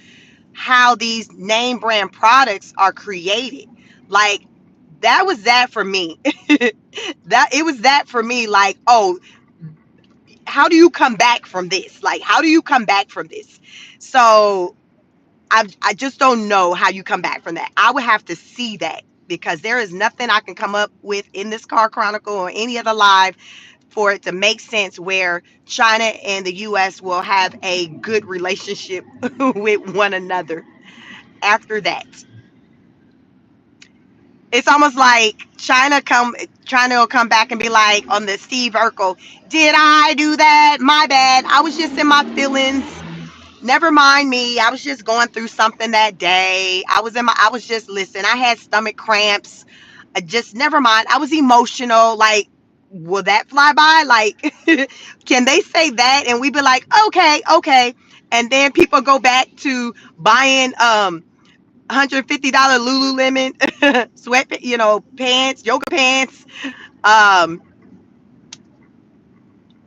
how these name brand products are created. Like, that was that for me. That it was that for me, like, oh, how do you come back from this? Like, how do you come back from this? So I just don't know how you come back from that. I would have to see that, because there is nothing I can come up with in this Car Chronicle or any other live for it to make sense where China and the US will have a good relationship with one another after that. It's almost like China will come back and be like on the Steve Urkel, did I do that? My bad. I was just in my feelings. Never mind me. I was just going through something that day. I was just, listen, I had stomach cramps. I just, never mind. I was emotional. Like, will that fly by? Like, can they say that? And we be like, okay, okay. And then people go back to buying $150 Lululemon sweat, pants, yoga pants, um,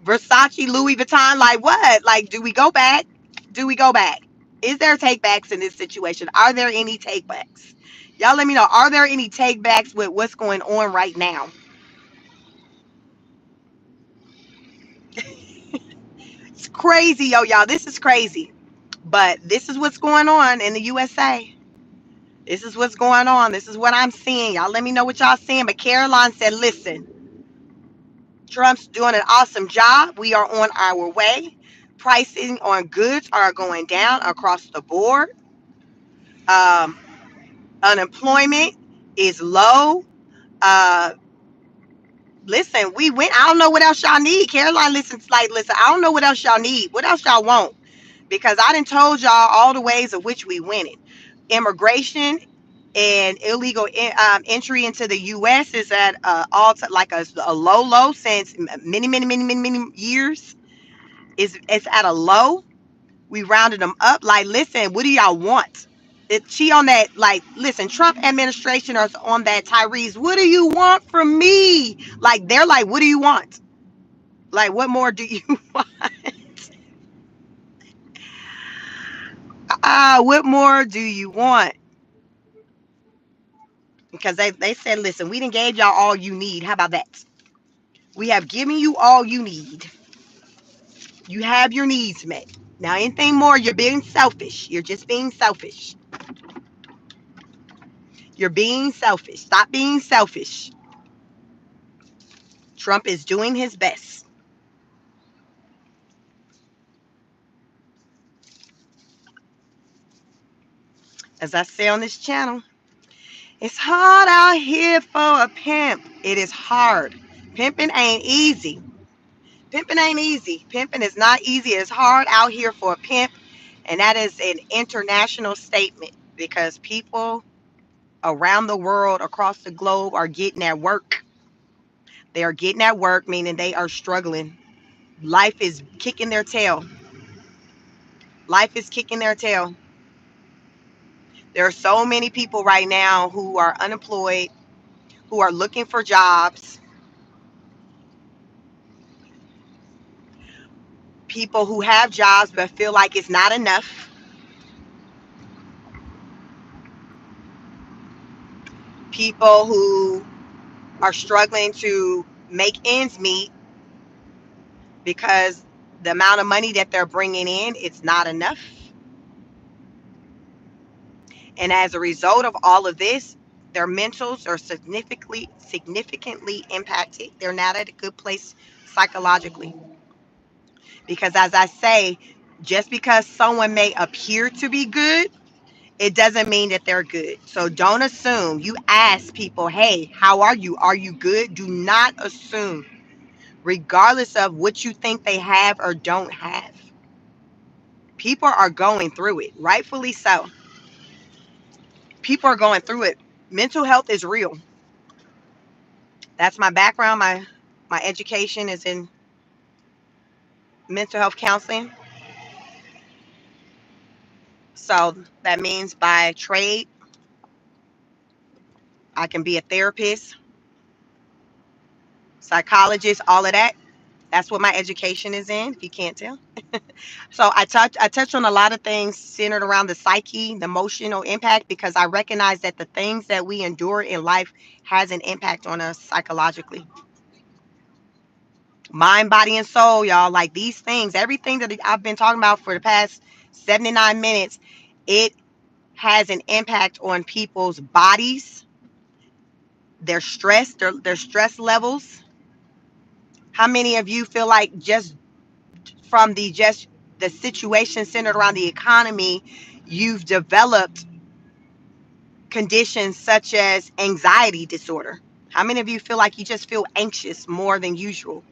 Versace, Louis Vuitton. Like what? Like, do we go back? Do we go back? Is there take backs in this situation? Are there any take backs? Y'all let me know. Are there any take backs with what's going on right now? It's crazy, yo, y'all. This is crazy. But this is what's going on in the USA. This is what's going on. This is what I'm seeing. Y'all let me know what y'all seeing. But Caroline said, listen, Trump's doing an awesome job. We are on our way. Pricing on goods are going down across the board. Um, Unemployment is low. Uh, Listen, we went. I don't know what else y'all need. Caroline listens like, listen, I don't know what else y'all need. What else y'all want? Because I done told y'all all the ways of which we winning. Immigration and illegal entry into the U.S. is at like a low since many years. It's at a low. We rounded them up. Like, listen, what do y'all want? She on that, like, listen, Trump administration is on that Tyrese. What do you want from me? Like, they're like, what do you want? Like, what more do you want? What more do you want? Because they said, listen, we didn't gave y'all all you need. How about that? We have given you all you need. You have your needs met. Now, anything more, you're being selfish. You're just being selfish. You're being selfish. Stop being selfish. Trump is doing his best. As I say on this channel, it's hard out here for a pimp. It is hard. Pimping ain't easy. Pimping ain't easy. Pimping is not easy. It's hard out here for a pimp. And that is an international statement because people around the world, across the globe, are getting at work. They are getting at work, meaning they are struggling. Life is kicking their tail. Life is kicking their tail. There are so many people right now who are unemployed, who are looking for jobs, people who have jobs but feel like it's not enough, people who are struggling to make ends meet because the amount of money that they're bringing in, it's not enough. And as a result of all of this, their mentals are significantly impacted. They're not at a good place psychologically. Because as I say, just because someone may appear to be good, it doesn't mean that they're good. So don't assume. You ask people, hey, how are you? Are you good? Do not assume, regardless of what you think they have or don't have. People are going through it, rightfully so. People are going through it. Mental health is real. That's my background. My education is in mental health counseling. So that means by trade, I can be a therapist, psychologist, all of that. That's what my education is in, if you can't tell. So I touch on a lot of things centered around the psyche, the emotional impact, because I recognize that the things that we endure in life has an impact on us psychologically. Mind, body, and soul, y'all. Like these things, everything that I've been talking about for the past 79 minutes, it has an impact on people's bodies, their stress, their stress levels. How many of you feel like from the situation centered around the economy, you've developed conditions such as anxiety disorder. How many of you feel like you just feel anxious more than usual?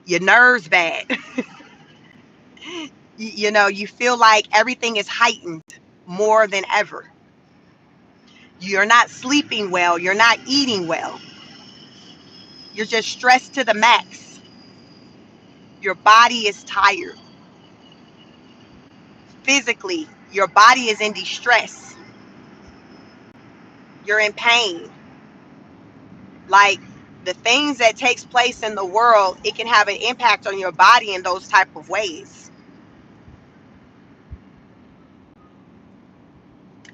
Your nerves bad. You know, you feel like everything is heightened more than ever. You're not sleeping well. You're not eating well. You're just stressed to the max. Your body is tired. Physically, your body is in distress. You're in pain. Like the things that takes place in the world, it can have an impact on your body in those type of ways.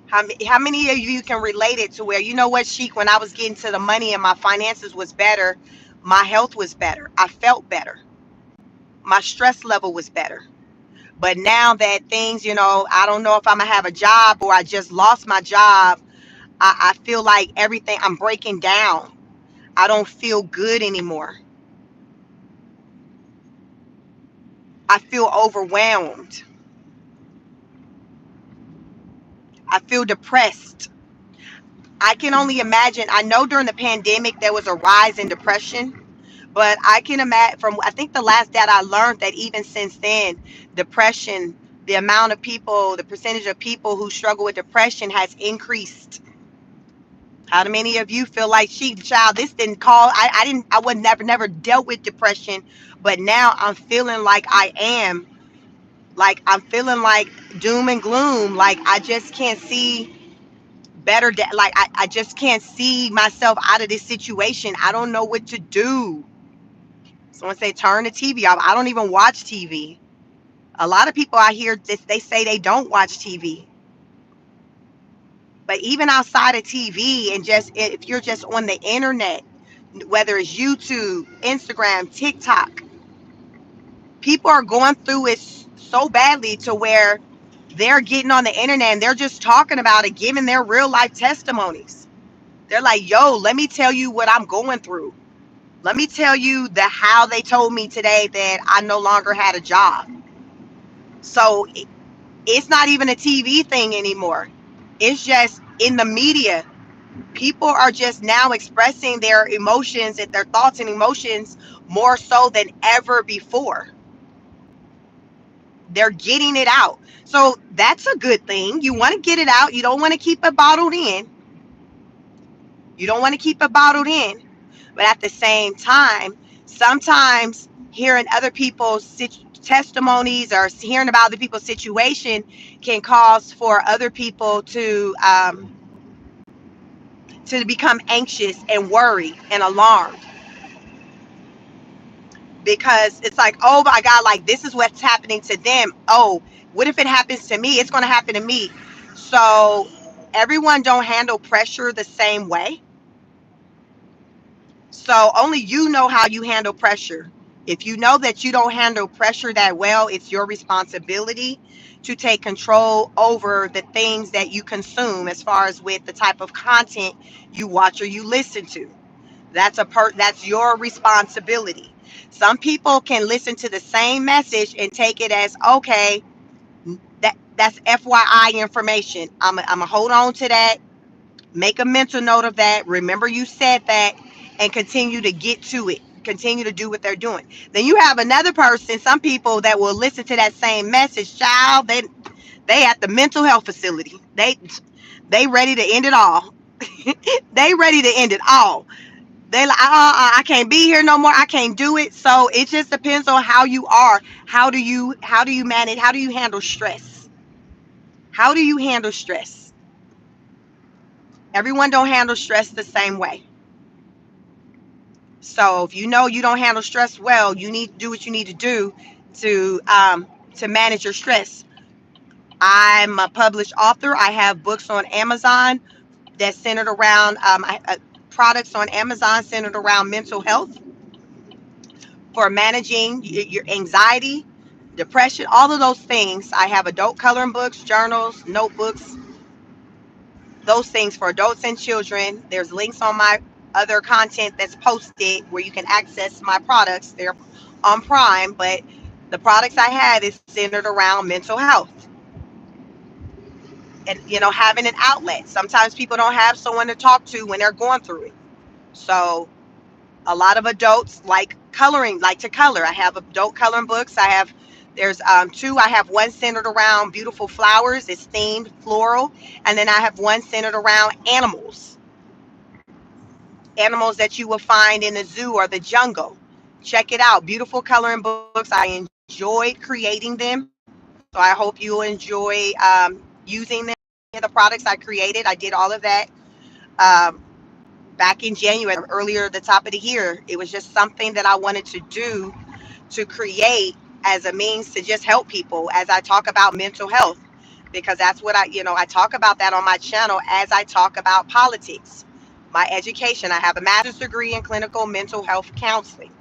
How many of you can relate it to where, you know what, Sheik, when I was getting to the money and my finances was better, my health was better. I felt better. My stress level was better. But now that things, you know, I don't know if I'm gonna have a job or I just lost my job, I feel like everything, I'm breaking down. I don't feel good anymore. I feel overwhelmed. I feel depressed. I can only imagine. I know during the pandemic there was a rise in depression, but I can imagine from, I think the last data I learned that even since then, depression, the amount of people, the percentage of people who struggle with depression has increased. How many of you feel like, she child, this didn't call, I didn't, I would never dealt with depression, but now I'm feeling like I am, like I'm feeling like doom and gloom, like I just can't see better, like I just can't see myself out of this situation. I don't know what to do. Someone say turn the TV off. I don't even watch TV. A lot of people I hear this, they say they don't watch TV. But even outside of TV, and just if you're just on the internet, whether it's YouTube, Instagram, TikTok, people are going through it so badly to where they're getting on the internet and they're just talking about it, giving their real life testimonies. They're like, yo, let me tell you what I'm going through. Let me tell you how they told me today that I no longer had a job. So it's not even a TV thing anymore. It's just in the media. People are just now expressing their emotions and their thoughts and emotions more so than ever before. They're getting it out. So that's a good thing. You want to get it out. You don't want to keep it bottled in. You don't want to keep it bottled in. But at the same time, sometimes hearing other people's testimonies or hearing about other people's situation can cause for other people to become anxious and worried and alarmed, because it's like, oh my God, like this is what's happening to them. Oh, what if it happens to me? It's going to happen to me. So everyone don't handle pressure the same way. So only you know how you handle pressure. If you know that you don't handle pressure that well, it's your responsibility to take control over the things that you consume, as far as with the type of content you watch or you listen to. That's your responsibility. Some people can listen to the same message and take it as, okay, that's FYI information. I'm gonna hold on to that, make a mental note of that, remember you said that, and continue to get to it, continue to do what they're doing. Then you have another person, some people that will listen to that same message, child, they at the mental health facility, they ready to end it all. They ready to end it all. They like, I can't be here no more, I can't do it. So it just depends on how you are. How do you manage, how do you handle stress? How do you handle stress? Everyone don't handle stress the same way. So if you know you don't handle stress well, you need to do what you need to do to manage your stress. I'm a published author. I have books on Amazon that's centered around products on Amazon centered around mental health for managing your anxiety, depression, all of those things. I have adult coloring books, journals, notebooks, those things for adults and children. There's links on my other content that's posted where you can access my products. They're on Prime, but the products I have is centered around mental health. And having an outlet. Sometimes people don't have someone to talk to when they're going through it. So a lot of adults like coloring, like to color. I have adult coloring books. There's two. I have one centered around beautiful flowers. It's themed floral. And then I have one centered around animals that you will find in the zoo or the jungle. Check it out. Beautiful coloring books. I enjoyed creating them. So I hope you will enjoy using them. The products I created, I did all of that um, back in January, earlier the top of the year. It was just something that I wanted to do, to create as a means to just help people as I talk about mental health, because that's what I talk about that on my channel as I talk about politics. My education, I have a master's degree in clinical mental health counseling.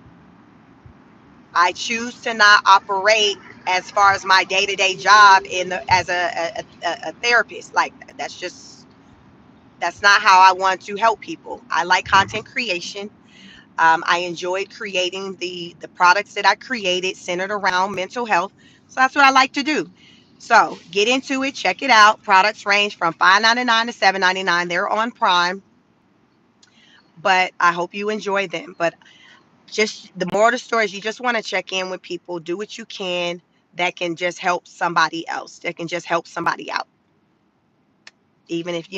I choose to not operate as far as my day-to-day job as a therapist. Like that's not how I want to help people. I like content creation. I enjoyed creating the products that I created centered around mental health. So that's what I like to do. So get into it, check it out. Products range from $5.99 to $7.99. They're on Prime, but I hope you enjoy them. But just the moral of the story is, you just want to check in with people, do what you can that can just help somebody else, that can just help somebody out. Even if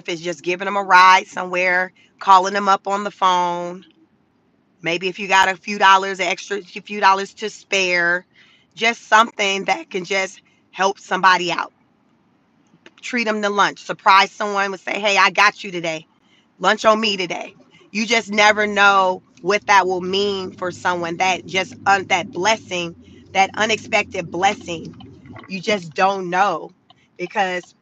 it's just giving them a ride somewhere, calling them up on the phone. Maybe if you got a few dollars extra, a few dollars to spare, just something that can just help somebody out. Treat them to lunch. Surprise someone with, say, hey, I got you today. Lunch on me today. You just never know what that will mean for someone. That blessing, that unexpected blessing. You just don't know, because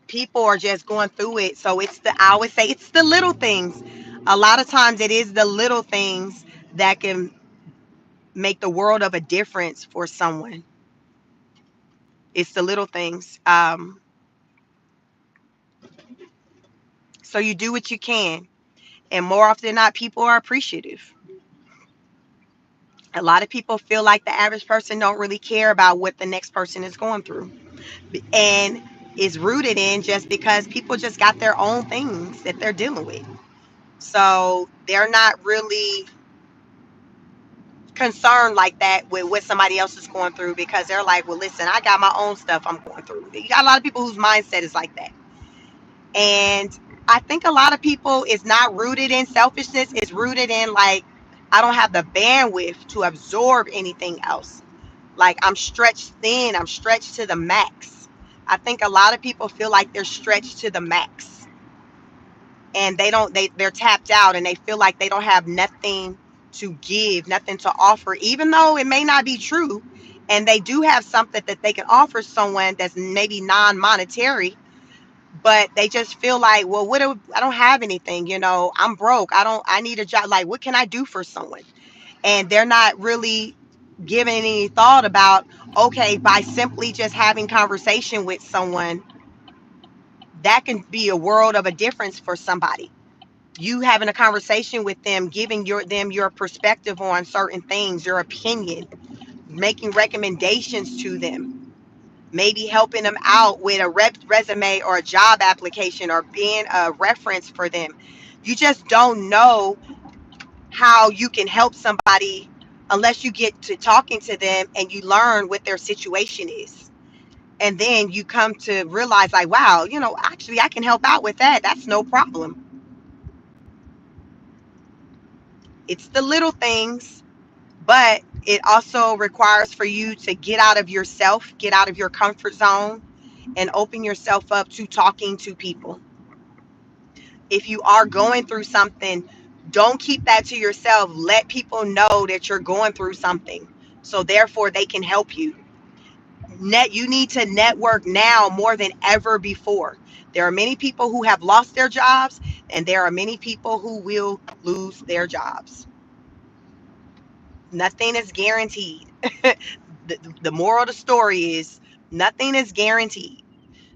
people are just going through it. So I always say it's the little things. A lot of times it is the little things that can make the world of a difference for someone. It's the little things. So you do what you can. And more often than not, people are appreciative. A lot of people feel like the average person don't really care about what the next person is going through. And it's rooted in just because people just got their own things that they're dealing with. So they're not really concerned like that with what somebody else is going through, because they're like, well, listen, I got my own stuff I'm going through. You got a lot of people whose mindset is like that. And I think a lot of people is not rooted in selfishness, it's rooted in, like, I don't have the bandwidth to absorb anything else. Like, I'm stretched thin, I'm stretched to the max. I think a lot of people feel like they're stretched to the max, and they're tapped out, and they feel like they don't have nothing to give, nothing to offer, even though it may not be true. And they do have something that they can offer someone that's maybe non-monetary, but they just feel like, well, I don't have anything, I'm broke, I need a job, like, what can I do for someone? And they're not really giving any thought about, okay, by simply just having conversation with someone, that can be a world of a difference for somebody. You having a conversation with them, giving them your perspective on certain things, your opinion, making recommendations to them, maybe helping them out with a resume or a job application, or being a reference for them. You just don't know how you can help somebody unless you get to talking to them and you learn what their situation is. And then you come to realize, like, wow, actually I can help out with that. That's no problem. It's the little things, but it also requires for you to get out of yourself, get out of your comfort zone, and open yourself up to talking to people. If you are going through something, don't keep that to yourself. Let people know that you're going through something, so therefore they can help you. You need to network now more than ever before. There are many people who have lost their jobs, and there are many people who will lose their jobs. Nothing is guaranteed. The moral of the story is, nothing is guaranteed.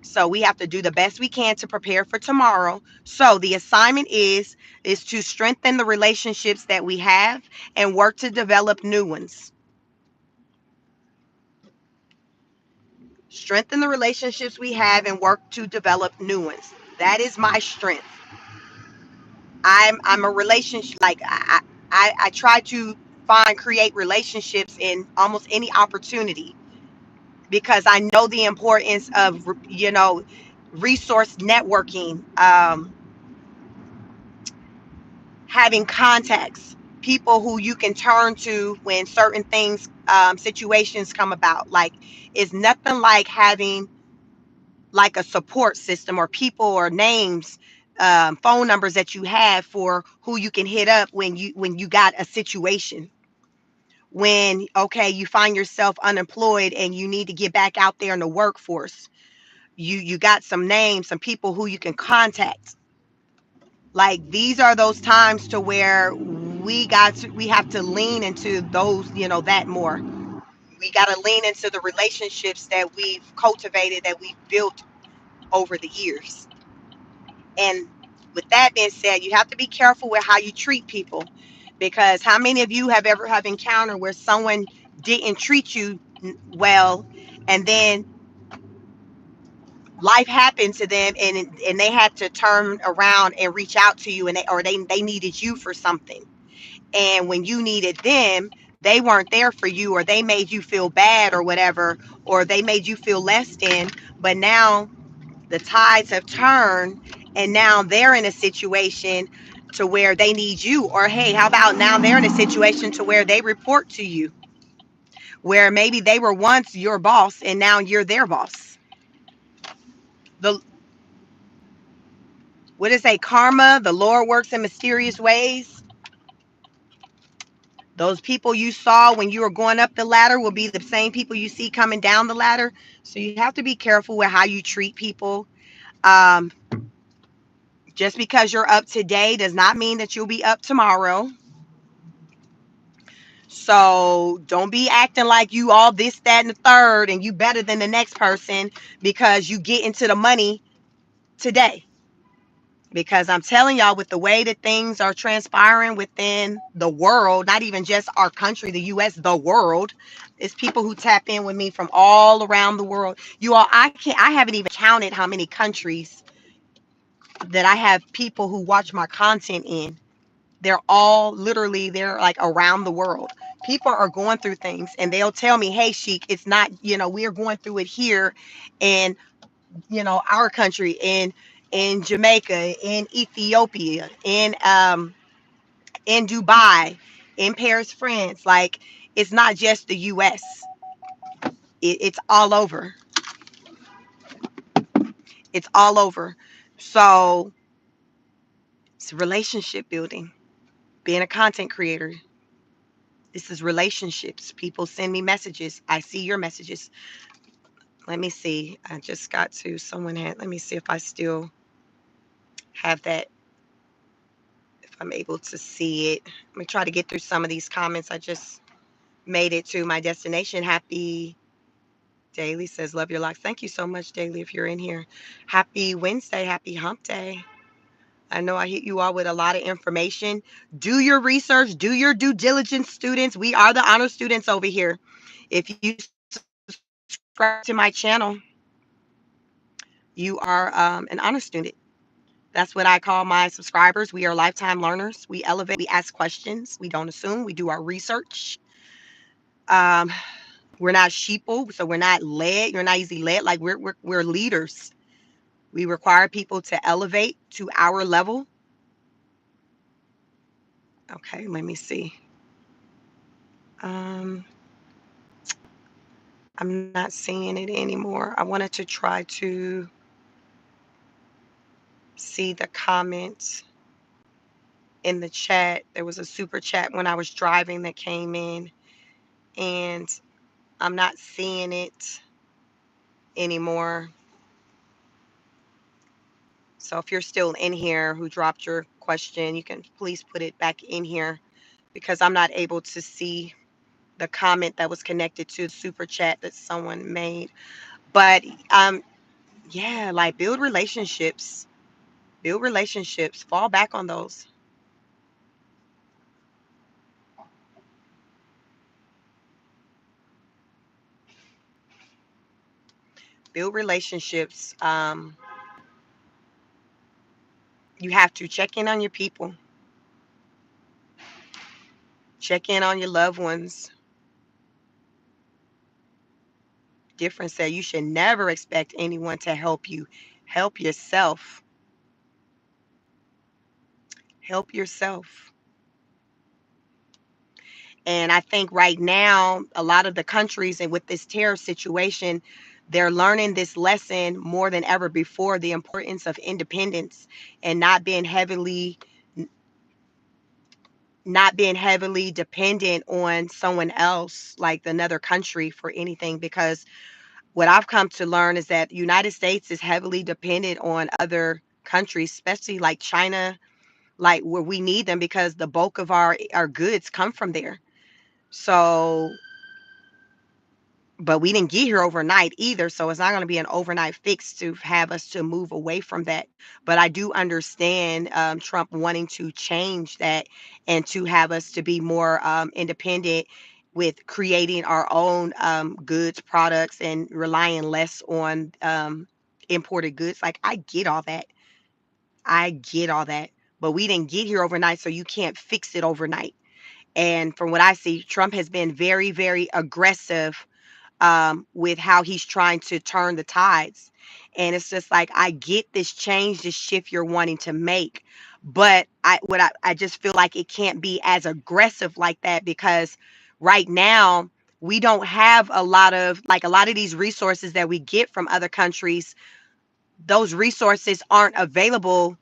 So we have to do the best we can to prepare for tomorrow. So the assignment is to strengthen the relationships that we have and work to develop new ones. Strengthen the relationships we have and work to develop new ones. That is my strength. I'm a relationship, like I try to create relationships in almost any opportunity, because I know the importance of, resource networking, having contacts, people who you can turn to when certain things, situations come about. Like, it's nothing like having like a support system, or people, or names, phone numbers that you have for who you can hit up when you got a situation. When, okay, you find yourself unemployed and you need to get back out there in the workforce, you got some names, some people who you can contact. Like, these are those times to where we have to lean into those, that more. We got to lean into the relationships that we've cultivated, that we've built over the years. And with that being said, you have to be careful with how you treat people, because how many of you have encountered where someone didn't treat you well, and then life happened to them, and they had to turn around and reach out to you, and they needed you for something. And when you needed them, they weren't there for you, or they made you feel bad or whatever, or they made you feel less than. But now the tides have turned, and now they're in a situation to where they need you. Or hey, how about now they're in a situation to where they report to you, where maybe they were once your boss and now you're their boss. The What is a karma? The Lord works in mysterious ways. Those people you saw when you were going up the ladder will be the same people you see coming down the ladder. So you have to be careful with how you treat people. um, just because you're up today does not mean that you'll be up tomorrow. So don't be acting like you all this, that, and the third, and you better than the next person because you get into the money today. Because I'm telling y'all, with the way that things are transpiring within the world, not even just our country, the US, the world, it's people who tap in with me from all around the world. You all, I haven't even counted how many countries that I have people who watch my content in. They're all literally, they're like around the world. People are going through things and they'll tell me, hey, Sheik, it's not, we're going through it here in, our country, in Jamaica, in Ethiopia, in Dubai, in Paris, France. Like, it's not just the US. It's all over. It's all over. So it's relationship building. Being a content creator, this is relationships. People send me messages. I see your messages. Let me see. I just got to someone had. Let me see if I still have that. If I'm able to see it. Let me try to get through some of these comments. I just made it to my destination. Happy Daily says, love your life. Thank you so much, Daily, if you're in here. Happy Wednesday. Happy hump day. I know I hit you all with a lot of information. Do your research. Do your due diligence, students. We are the honor students over here. If you subscribe to my channel, you are an honor student. That's what I call my subscribers. We are lifetime learners. We elevate, we ask questions, we don't assume, we do our research. Um, we're not sheeple, so we're not led. You're not easily led. Like, we're leaders. We require people to elevate to our level. Okay, let me see. Um, I'm not seeing it anymore. I wanted to try to see the comments in the chat. There was a super chat when I was driving that came in, and I'm not seeing it anymore. So if you're still in here who dropped your question, you can please put it back in here, because I'm not able to see the comment that was connected to the super chat that someone made. But yeah, like, build relationships. Build relationships. Fall back on those. Build relationships. You have to check in on your people, check in on your loved ones. Difference that you should never expect anyone to help you. Help yourself. Help yourself. And I think right now, a lot of the countries and with this tariff situation, they're learning this lesson more than ever before, the importance of independence and not being heavily dependent on someone else, like another country, for anything. Because what I've come to learn is that the United States is heavily dependent on other countries, especially like China, like where we need them because the bulk of our goods come from there. So, but we didn't get here overnight either, so it's not going to be an overnight fix to have us to move away from that. But I do understand Trump wanting to change that and to have us to be more independent with creating our own goods, products, and relying less on imported goods. Like, I get all that. I get all that. But we didn't get here overnight, so you can't fix it overnight. And from what I see, Trump has been very, very aggressive with how he's trying to turn the tides. And it's just like, I get this change, this shift you're wanting to make, but I just feel like it can't be as aggressive like that, because right now we don't have a lot of these resources that we get from other countries. Those resources aren't available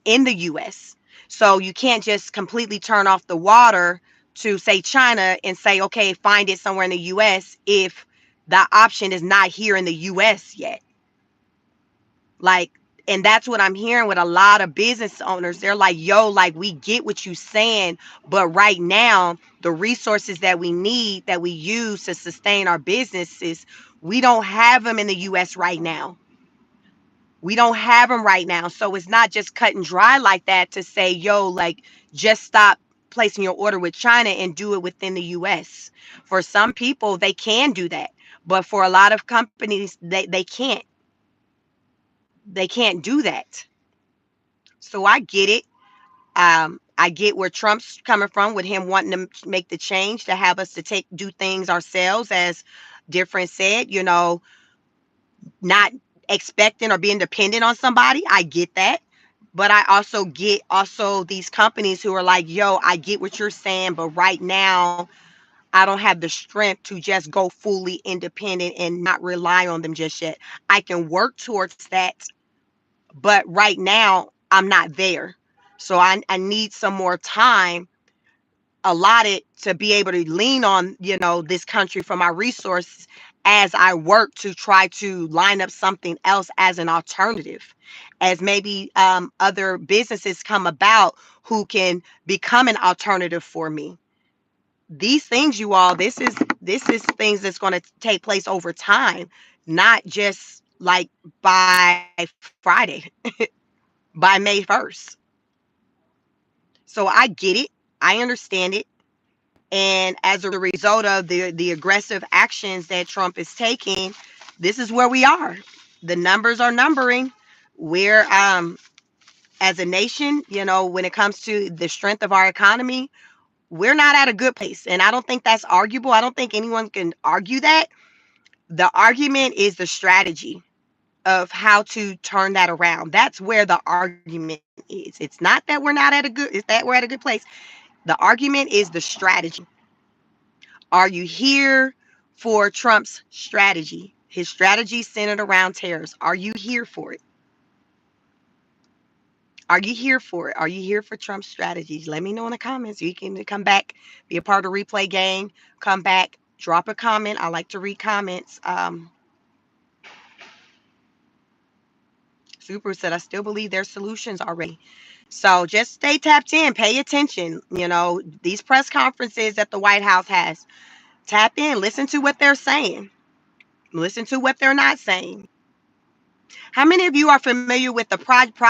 in the US. So you can't just completely turn off the water to, say, China and say, okay, find it somewhere in the US if the option is not here in the US yet. Like, and that's what I'm hearing with a lot of business owners. They're like, yo, like, we get what you saying, but right now, the resources that we need, that we use to sustain our businesses, we don't have them in the US right now. We don't have them right now. So it's not just cut and dry like that to say, yo, like, just stop placing your order with China and do it within the US. For some people, they can do that. But for a lot of companies, they can't. They can't do that. So I get it. I get where Trump's coming from with him wanting to make the change to have us to do things ourselves, as different said, not expecting or being dependent on somebody. I get that. But I also get these companies who are like, yo, I get what you're saying, but right now I don't have the strength to just go fully independent and not rely on them just yet. I can work towards that, but right now I'm not there. So I need some more time allotted to be able to lean on, this country for my resources, as I work to try to line up something else as an alternative, as maybe other businesses come about who can become an alternative for me. These things, you all, this is things that's going to take place over time, not just like by Friday, by May 1st. So I get it. I understand it. And as a result of the aggressive actions that Trump is taking, this is where we are. The numbers are numbering. We're as a nation, when it comes to the strength of our economy, we're not at a good place. And I don't think that's arguable. I don't think anyone can argue that. The argument is the strategy of how to turn that around. That's where the argument is. It's not that it's that we're at a good place. The argument is the strategy. Are you here for Trump's strategy? His strategy centered around tariffs. Are you here for it? Are you here for it? Are you here for Trump's strategies? Let me know in the comments. You can come back, be a part of the replay gang. Come back, drop a comment. I like to read comments. Super said, I still believe there's solutions already. So just stay tapped in. Pay attention. These press conferences that the White House has. Tap in. Listen to what they're saying. Listen to what they're not saying. How many of you are familiar with the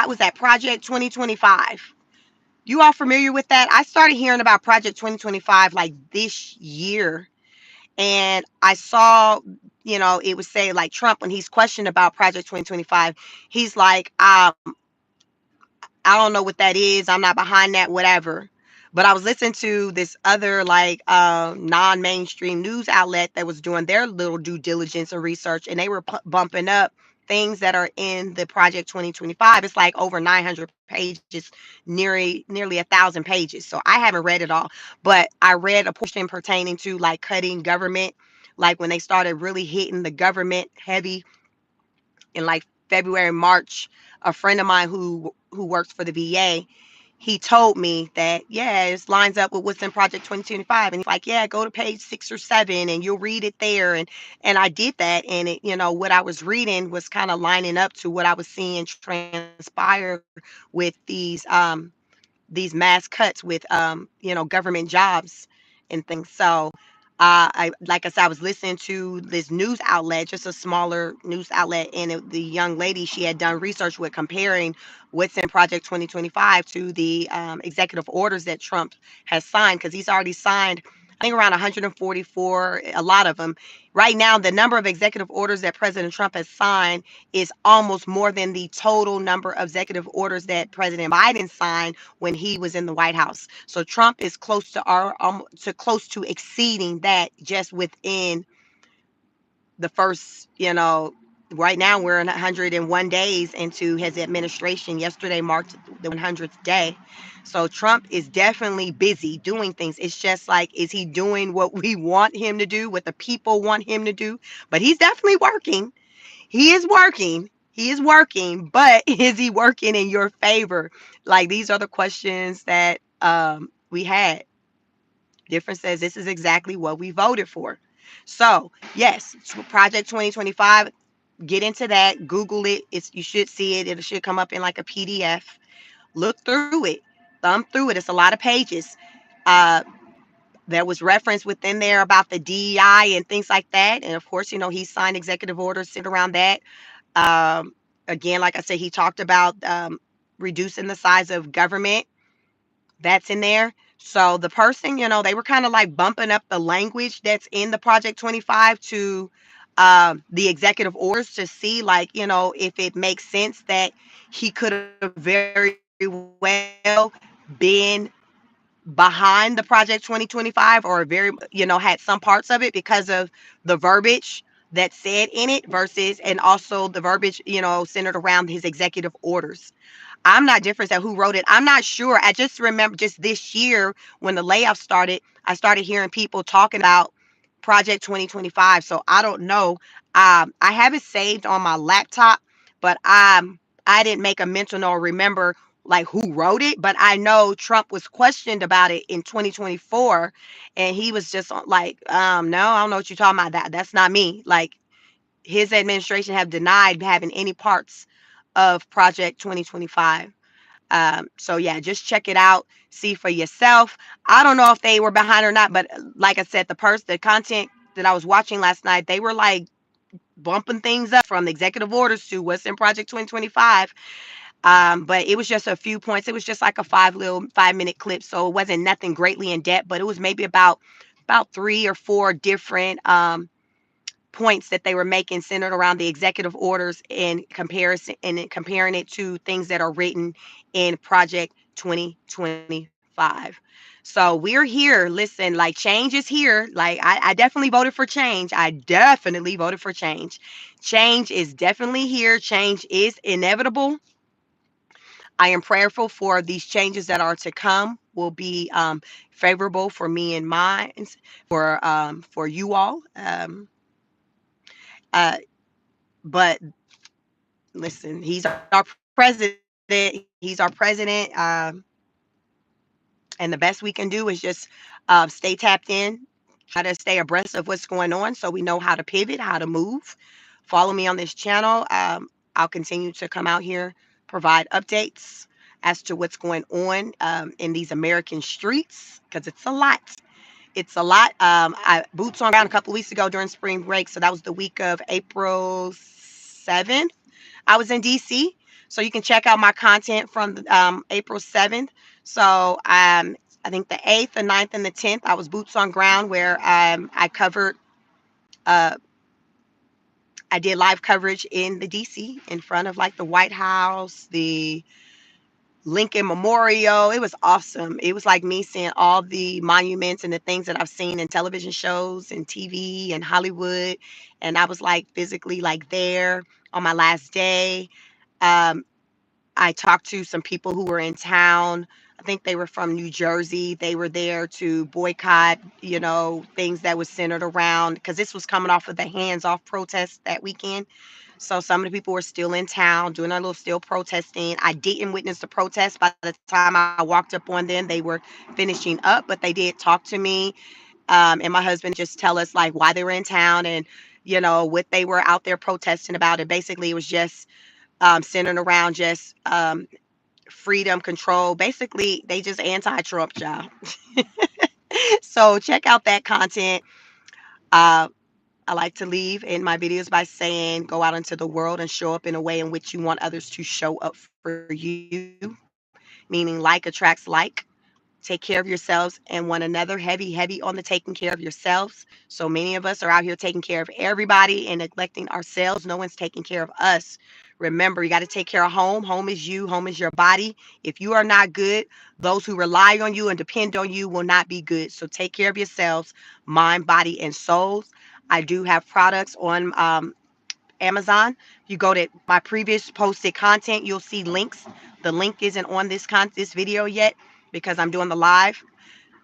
was that Project 2025? You all familiar with that? I started hearing about Project 2025 like this year, and I saw, it would say like Trump, when he's questioned about Project 2025, he's like, I don't know what that is. I'm not behind that, whatever. But I was listening to this other like non-mainstream news outlet that was doing their little due diligence and research, and they were bumping up things that are in the Project 2025. It's like over 900 pages, nearly 1,000 pages. So I haven't read it all, but I read a portion pertaining to like cutting government, like when they started really hitting the government heavy in like February, March. A friend of mine who works for the VA, he told me that yeah, it lines up with what's in Project 2025, and he's like, yeah, go to page 6 or 7, and you'll read it there. And I did that, and it, what I was reading was kind of lining up to what I was seeing transpire with these mass cuts with government jobs and things. So I like I said, I was listening to this news outlet, just a smaller news outlet, and the young lady, she had done research with comparing what's in Project 2025 to the executive orders that Trump has signed, because he's already signed, I think, around 144, a lot of them. Right now, the number of executive orders that President Trump has signed is almost more than the total number of executive orders that President Biden signed when he was in the White House. So Trump is close to close to exceeding that just within the first, right now we're in 101 days into his administration. Yesterday marked the 100th day. So Trump is definitely busy doing things. It's just like, is he doing what we want him to do, what the people want him to do? But he's definitely working. He is working. He is working, but is he working in your favor? Like, these are the questions that we had. Difference says this is exactly what we voted for. So, yes, Project 2025, get into that. Google it. You should see it. It should come up in like a PDF. Look through it. Thumb through it. It's a lot of pages. Uh, there was reference within there about the DEI and things like that. And of course, he signed executive orders sit around that. Um, Again, like I said, he talked about reducing the size of government. That's in there. So the person, they were kind of like bumping up the language that's in the Project 25 to the executive orders to see, like, if it makes sense that he could have very well been behind the Project 2025, or very, had some parts of it because of the verbiage that's said in it versus, and also the verbiage, centered around his executive orders. I'm not different at who wrote it. I'm not sure. I just remember just this year when the layoffs started, I started hearing people talking about Project 2025. So I don't know. I have it saved on my laptop, but I didn't make a mental note or remember like who wrote it. But I know Trump was questioned about it in 2024, and he was just like, no, I don't know what you're talking about. That's not me. Like, his administration have denied having any parts of Project 2025. So yeah, just check it out, see for yourself. I don't know if they were behind or not, but like I said, the content that I was watching last night, they were like bumping things up from the executive orders to what's in Project 2025. But it was just a few points. It was just like a 5-minute clip, so it wasn't nothing greatly in depth, but it was maybe about 3 or 4 different points that they were making centered around the executive orders in comparison, and comparing it to things that are written in Project 2025. So we're here. Listen, like, change is here. Like, I definitely voted for change. I definitely voted for change. Change is definitely here. Change is inevitable. I am prayerful for these changes that are to come will be favorable for me and mine, for you all. Uh, but listen, he's our president. He's our president. And the best we can do is just stay tapped in, try to stay abreast of what's going on so we know how to pivot, how to move. Follow me on this channel. I'll continue to come out here, provide updates as to what's going on in these American streets, because it's a lot. It's a lot. I boots on ground a couple of weeks ago during spring break. So that was the week of April 7th. I was in DC. So you can check out my content from April 7th. So I think the 8th, the 9th, and the 10th, I was boots on ground where I covered uh, I did live coverage in the DC in front of like the White House, the Lincoln Memorial. It was awesome. It was like me seeing all the monuments and the things that I've seen in television shows and TV and Hollywood. And I was like physically like there on my last day. Um, I talked to some people who were in town. I think they were from New Jersey. They were there to boycott, things that was centered around because this was coming off of the hands-off protest that weekend. So some of the people were still in town doing a little still protesting. I didn't witness the protest. By the time I walked up on them, they were finishing up, but they did talk to me. And my husband just tell us like why they were in town and what they were out there protesting about. And basically, it was just centered around just freedom, control. Basically, they just anti-Trump, y'all. So check out that content. Uh, I like to leave in my videos by saying, go out into the world and show up in a way in which you want others to show up for you, meaning like attracts like. Take care of yourselves and one another. Heavy, heavy on the taking care of yourselves. So many of us are out here taking care of everybody and neglecting ourselves. No one's taking care of us. Remember, you got to take care of home. Home is you, home is your body. If you are not good, those who rely on you and depend on you will not be good. So take care of yourselves, mind, body, and souls. I do have products on Amazon. If you go to my previous posted content, you'll see links. The link isn't on this video yet because I'm doing the live,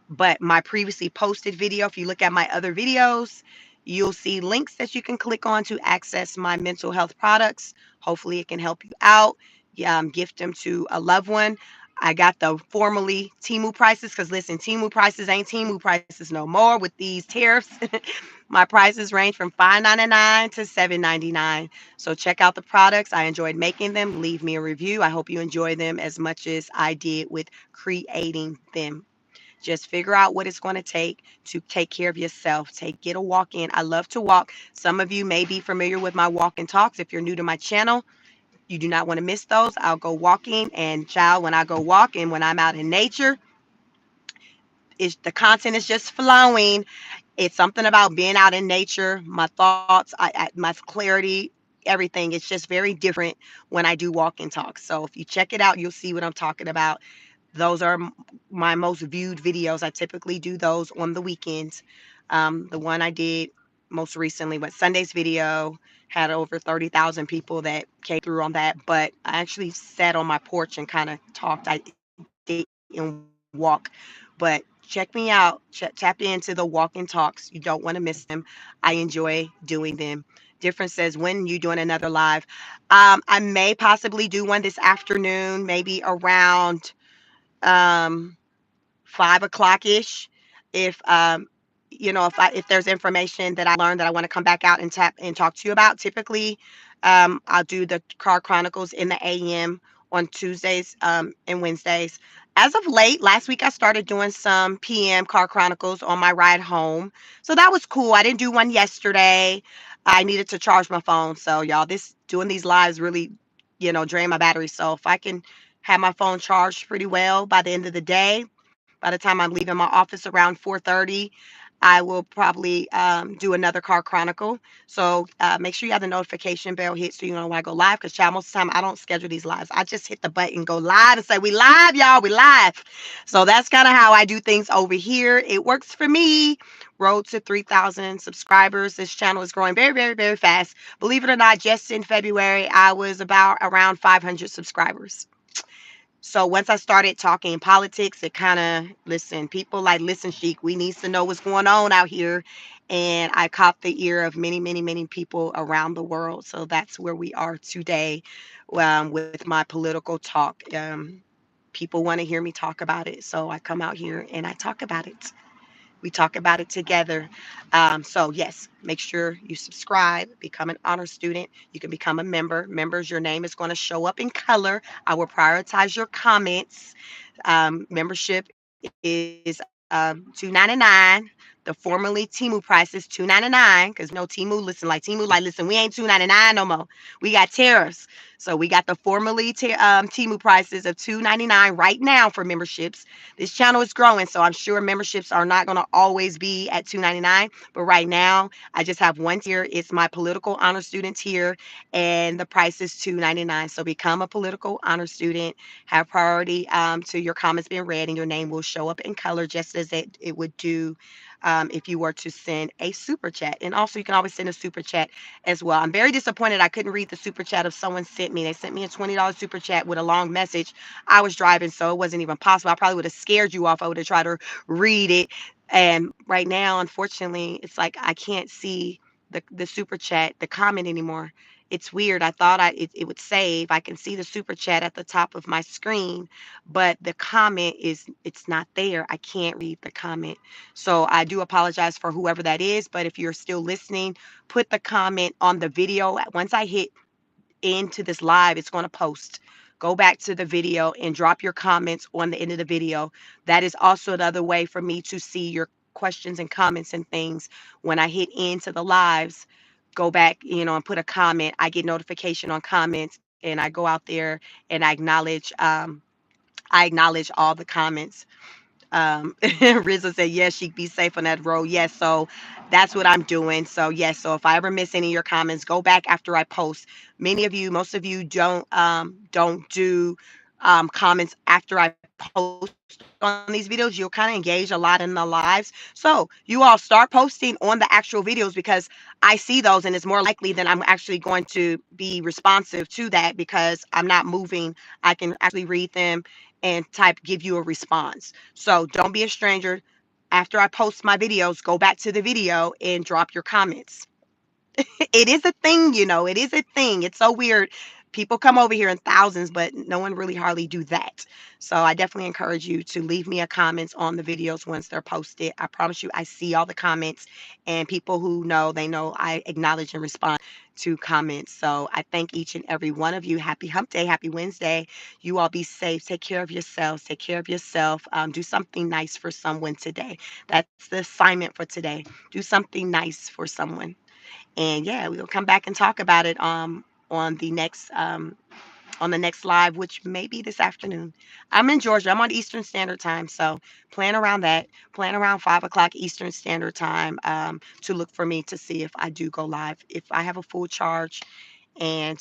but my previously posted video, if you look at my other videos, you'll see links that you can click on to access my mental health products. Hopefully it can help you out. Yeah, gift them to a loved one. I got the formerly Timu prices because listen, Timu prices ain't Timu prices no more with these tariffs. My prices range from $5.99 to $7.99. So check out the products. I enjoyed making them. Leave me a review. I hope you enjoy them as much as I did with creating them. Just figure out what it's going to take to take care of yourself. Get a walk in. I love to walk. Some of you may be familiar with my walk and talks. If you're new to my channel, you do not want to miss those. I'll go walking, and child, when I go walking, when I'm out in nature, the content is just flowing. It's something about being out in nature, my thoughts, my clarity, everything. It's just very different when I do walk and talk. So if you check it out, you'll see what I'm talking about. Those are my most viewed videos. I typically do those on the weekends. The one I did most recently was Sunday's video, had over 30,000 people that came through on that. But I actually sat on my porch and kind of talked. I didn't walk, but check me out. Tap into the walk and talks. You don't want to miss them. I enjoy doing them. Difference says when you doing another live. I may possibly do one this afternoon, maybe around um 5 o'clock ish. If if there's information that I learned that I want to come back out and tap and talk to you about. Typically, I'll do the car chronicles in the AM on Tuesdays and Wednesdays. As of late, last week I started doing some PM car chronicles on my ride home. So that was cool. I didn't do one yesterday. I needed to charge my phone. So y'all, this doing these lives really, drain my battery. So if I can have my phone charged pretty well by the end of the day, by the time I'm leaving my office around 4:30, I will probably do another car chronicle. So make sure you have the notification bell hit so you know when I go live. Because child, most of the time I don't schedule these lives. I just hit the button, go live, and say we live, y'all. We live. So that's kind of how I do things over here. It works for me. Road to 3,000 subscribers. This channel is growing very, very, very fast. Believe it or not, just in February, I was about around 500 subscribers. So once I started talking politics, it kind of, listen, people like, listen, Sheik, we need to know what's going on out here. And I caught the ear of many, many, many people around the world. So that's where we are today with my political talk. People want to hear me talk about it. So I come out here and I talk about it. We talk about it together. So yes, make sure you subscribe, become an honor student. You can become a member. Members, your name is going to show up in color. I will prioritize your comments. Membership is $2.99. The formerly Timu price is $2.99 because Timu, listen, like Timu, like listen, we ain't $2.99 no more. We got tariffs. So we got the formerly Temu prices of $2.99 right now for memberships. This channel is growing, so I'm sure memberships are not going to always be at $2.99. But right now, I just have one tier. It's my political honor student tier, and the price is $2.99. So become a political honor student. Have priority to your comments being read, and your name will show up in color just as it would do if you were to send a super chat. And also, you can always send a super chat as well. I'm very disappointed I couldn't read the super chat of someone sent me. They sent me a $20 super chat with a long message. I was driving, so it wasn't even possible. I probably would have scared you off. I would have tried to read it. And right now, unfortunately, it's like I can't see the super chat, the comment anymore. It's weird. I thought it would save. I can see the super chat at the top of my screen, but the comment it's not there. I can't read the comment. So I do apologize for whoever that is, but if you're still listening, put the comment on the video. Once I hit into this live, it's going to post. Go back to the video and drop your comments on the end of the video. That is also another way for me to see your questions and comments and things. When I hit into the lives, go back, and put a comment. I get notification on comments, and I go out there and I acknowledge all the comments. Rizzo said, yes, she'd be safe on that road. Yes. So that's what I'm doing. So yes. So if I ever miss any of your comments, go back after I post. Most of you don't do comments after I post on these videos. You'll kind of engage a lot in the lives. So you all start posting on the actual videos because I see those, and it's more likely that I'm actually going to be responsive to that because I'm not moving. I can actually read them and give you a response. So don't be a stranger. After I post my videos, go back to the video and drop your comments. It is a thing, it is a thing. It's so weird. People come over here in thousands, but no one really hardly do that. So I definitely encourage you to leave me a comment on the videos once they're posted. I promise you, I see all the comments, and people who know, they know I acknowledge and respond to comments. So I thank each and every one of you. Happy hump day. Happy Wednesday. You all be safe. Take care of yourselves. Take care of yourself. Do something nice for someone today. That's the assignment for today. Do something nice for someone. And yeah, we'll come back and talk about it on the next live, which may be this afternoon. I'm in Georgia. I'm on Eastern Standard Time, so plan around that. Plan around 5 o'clock Eastern Standard Time to look for me to see if I do go live. If I have a full charge and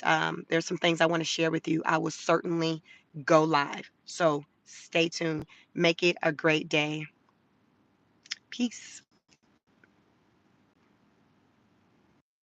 there's some things I want to share with you, I will certainly go live. So stay tuned. Make it a great day. Peace.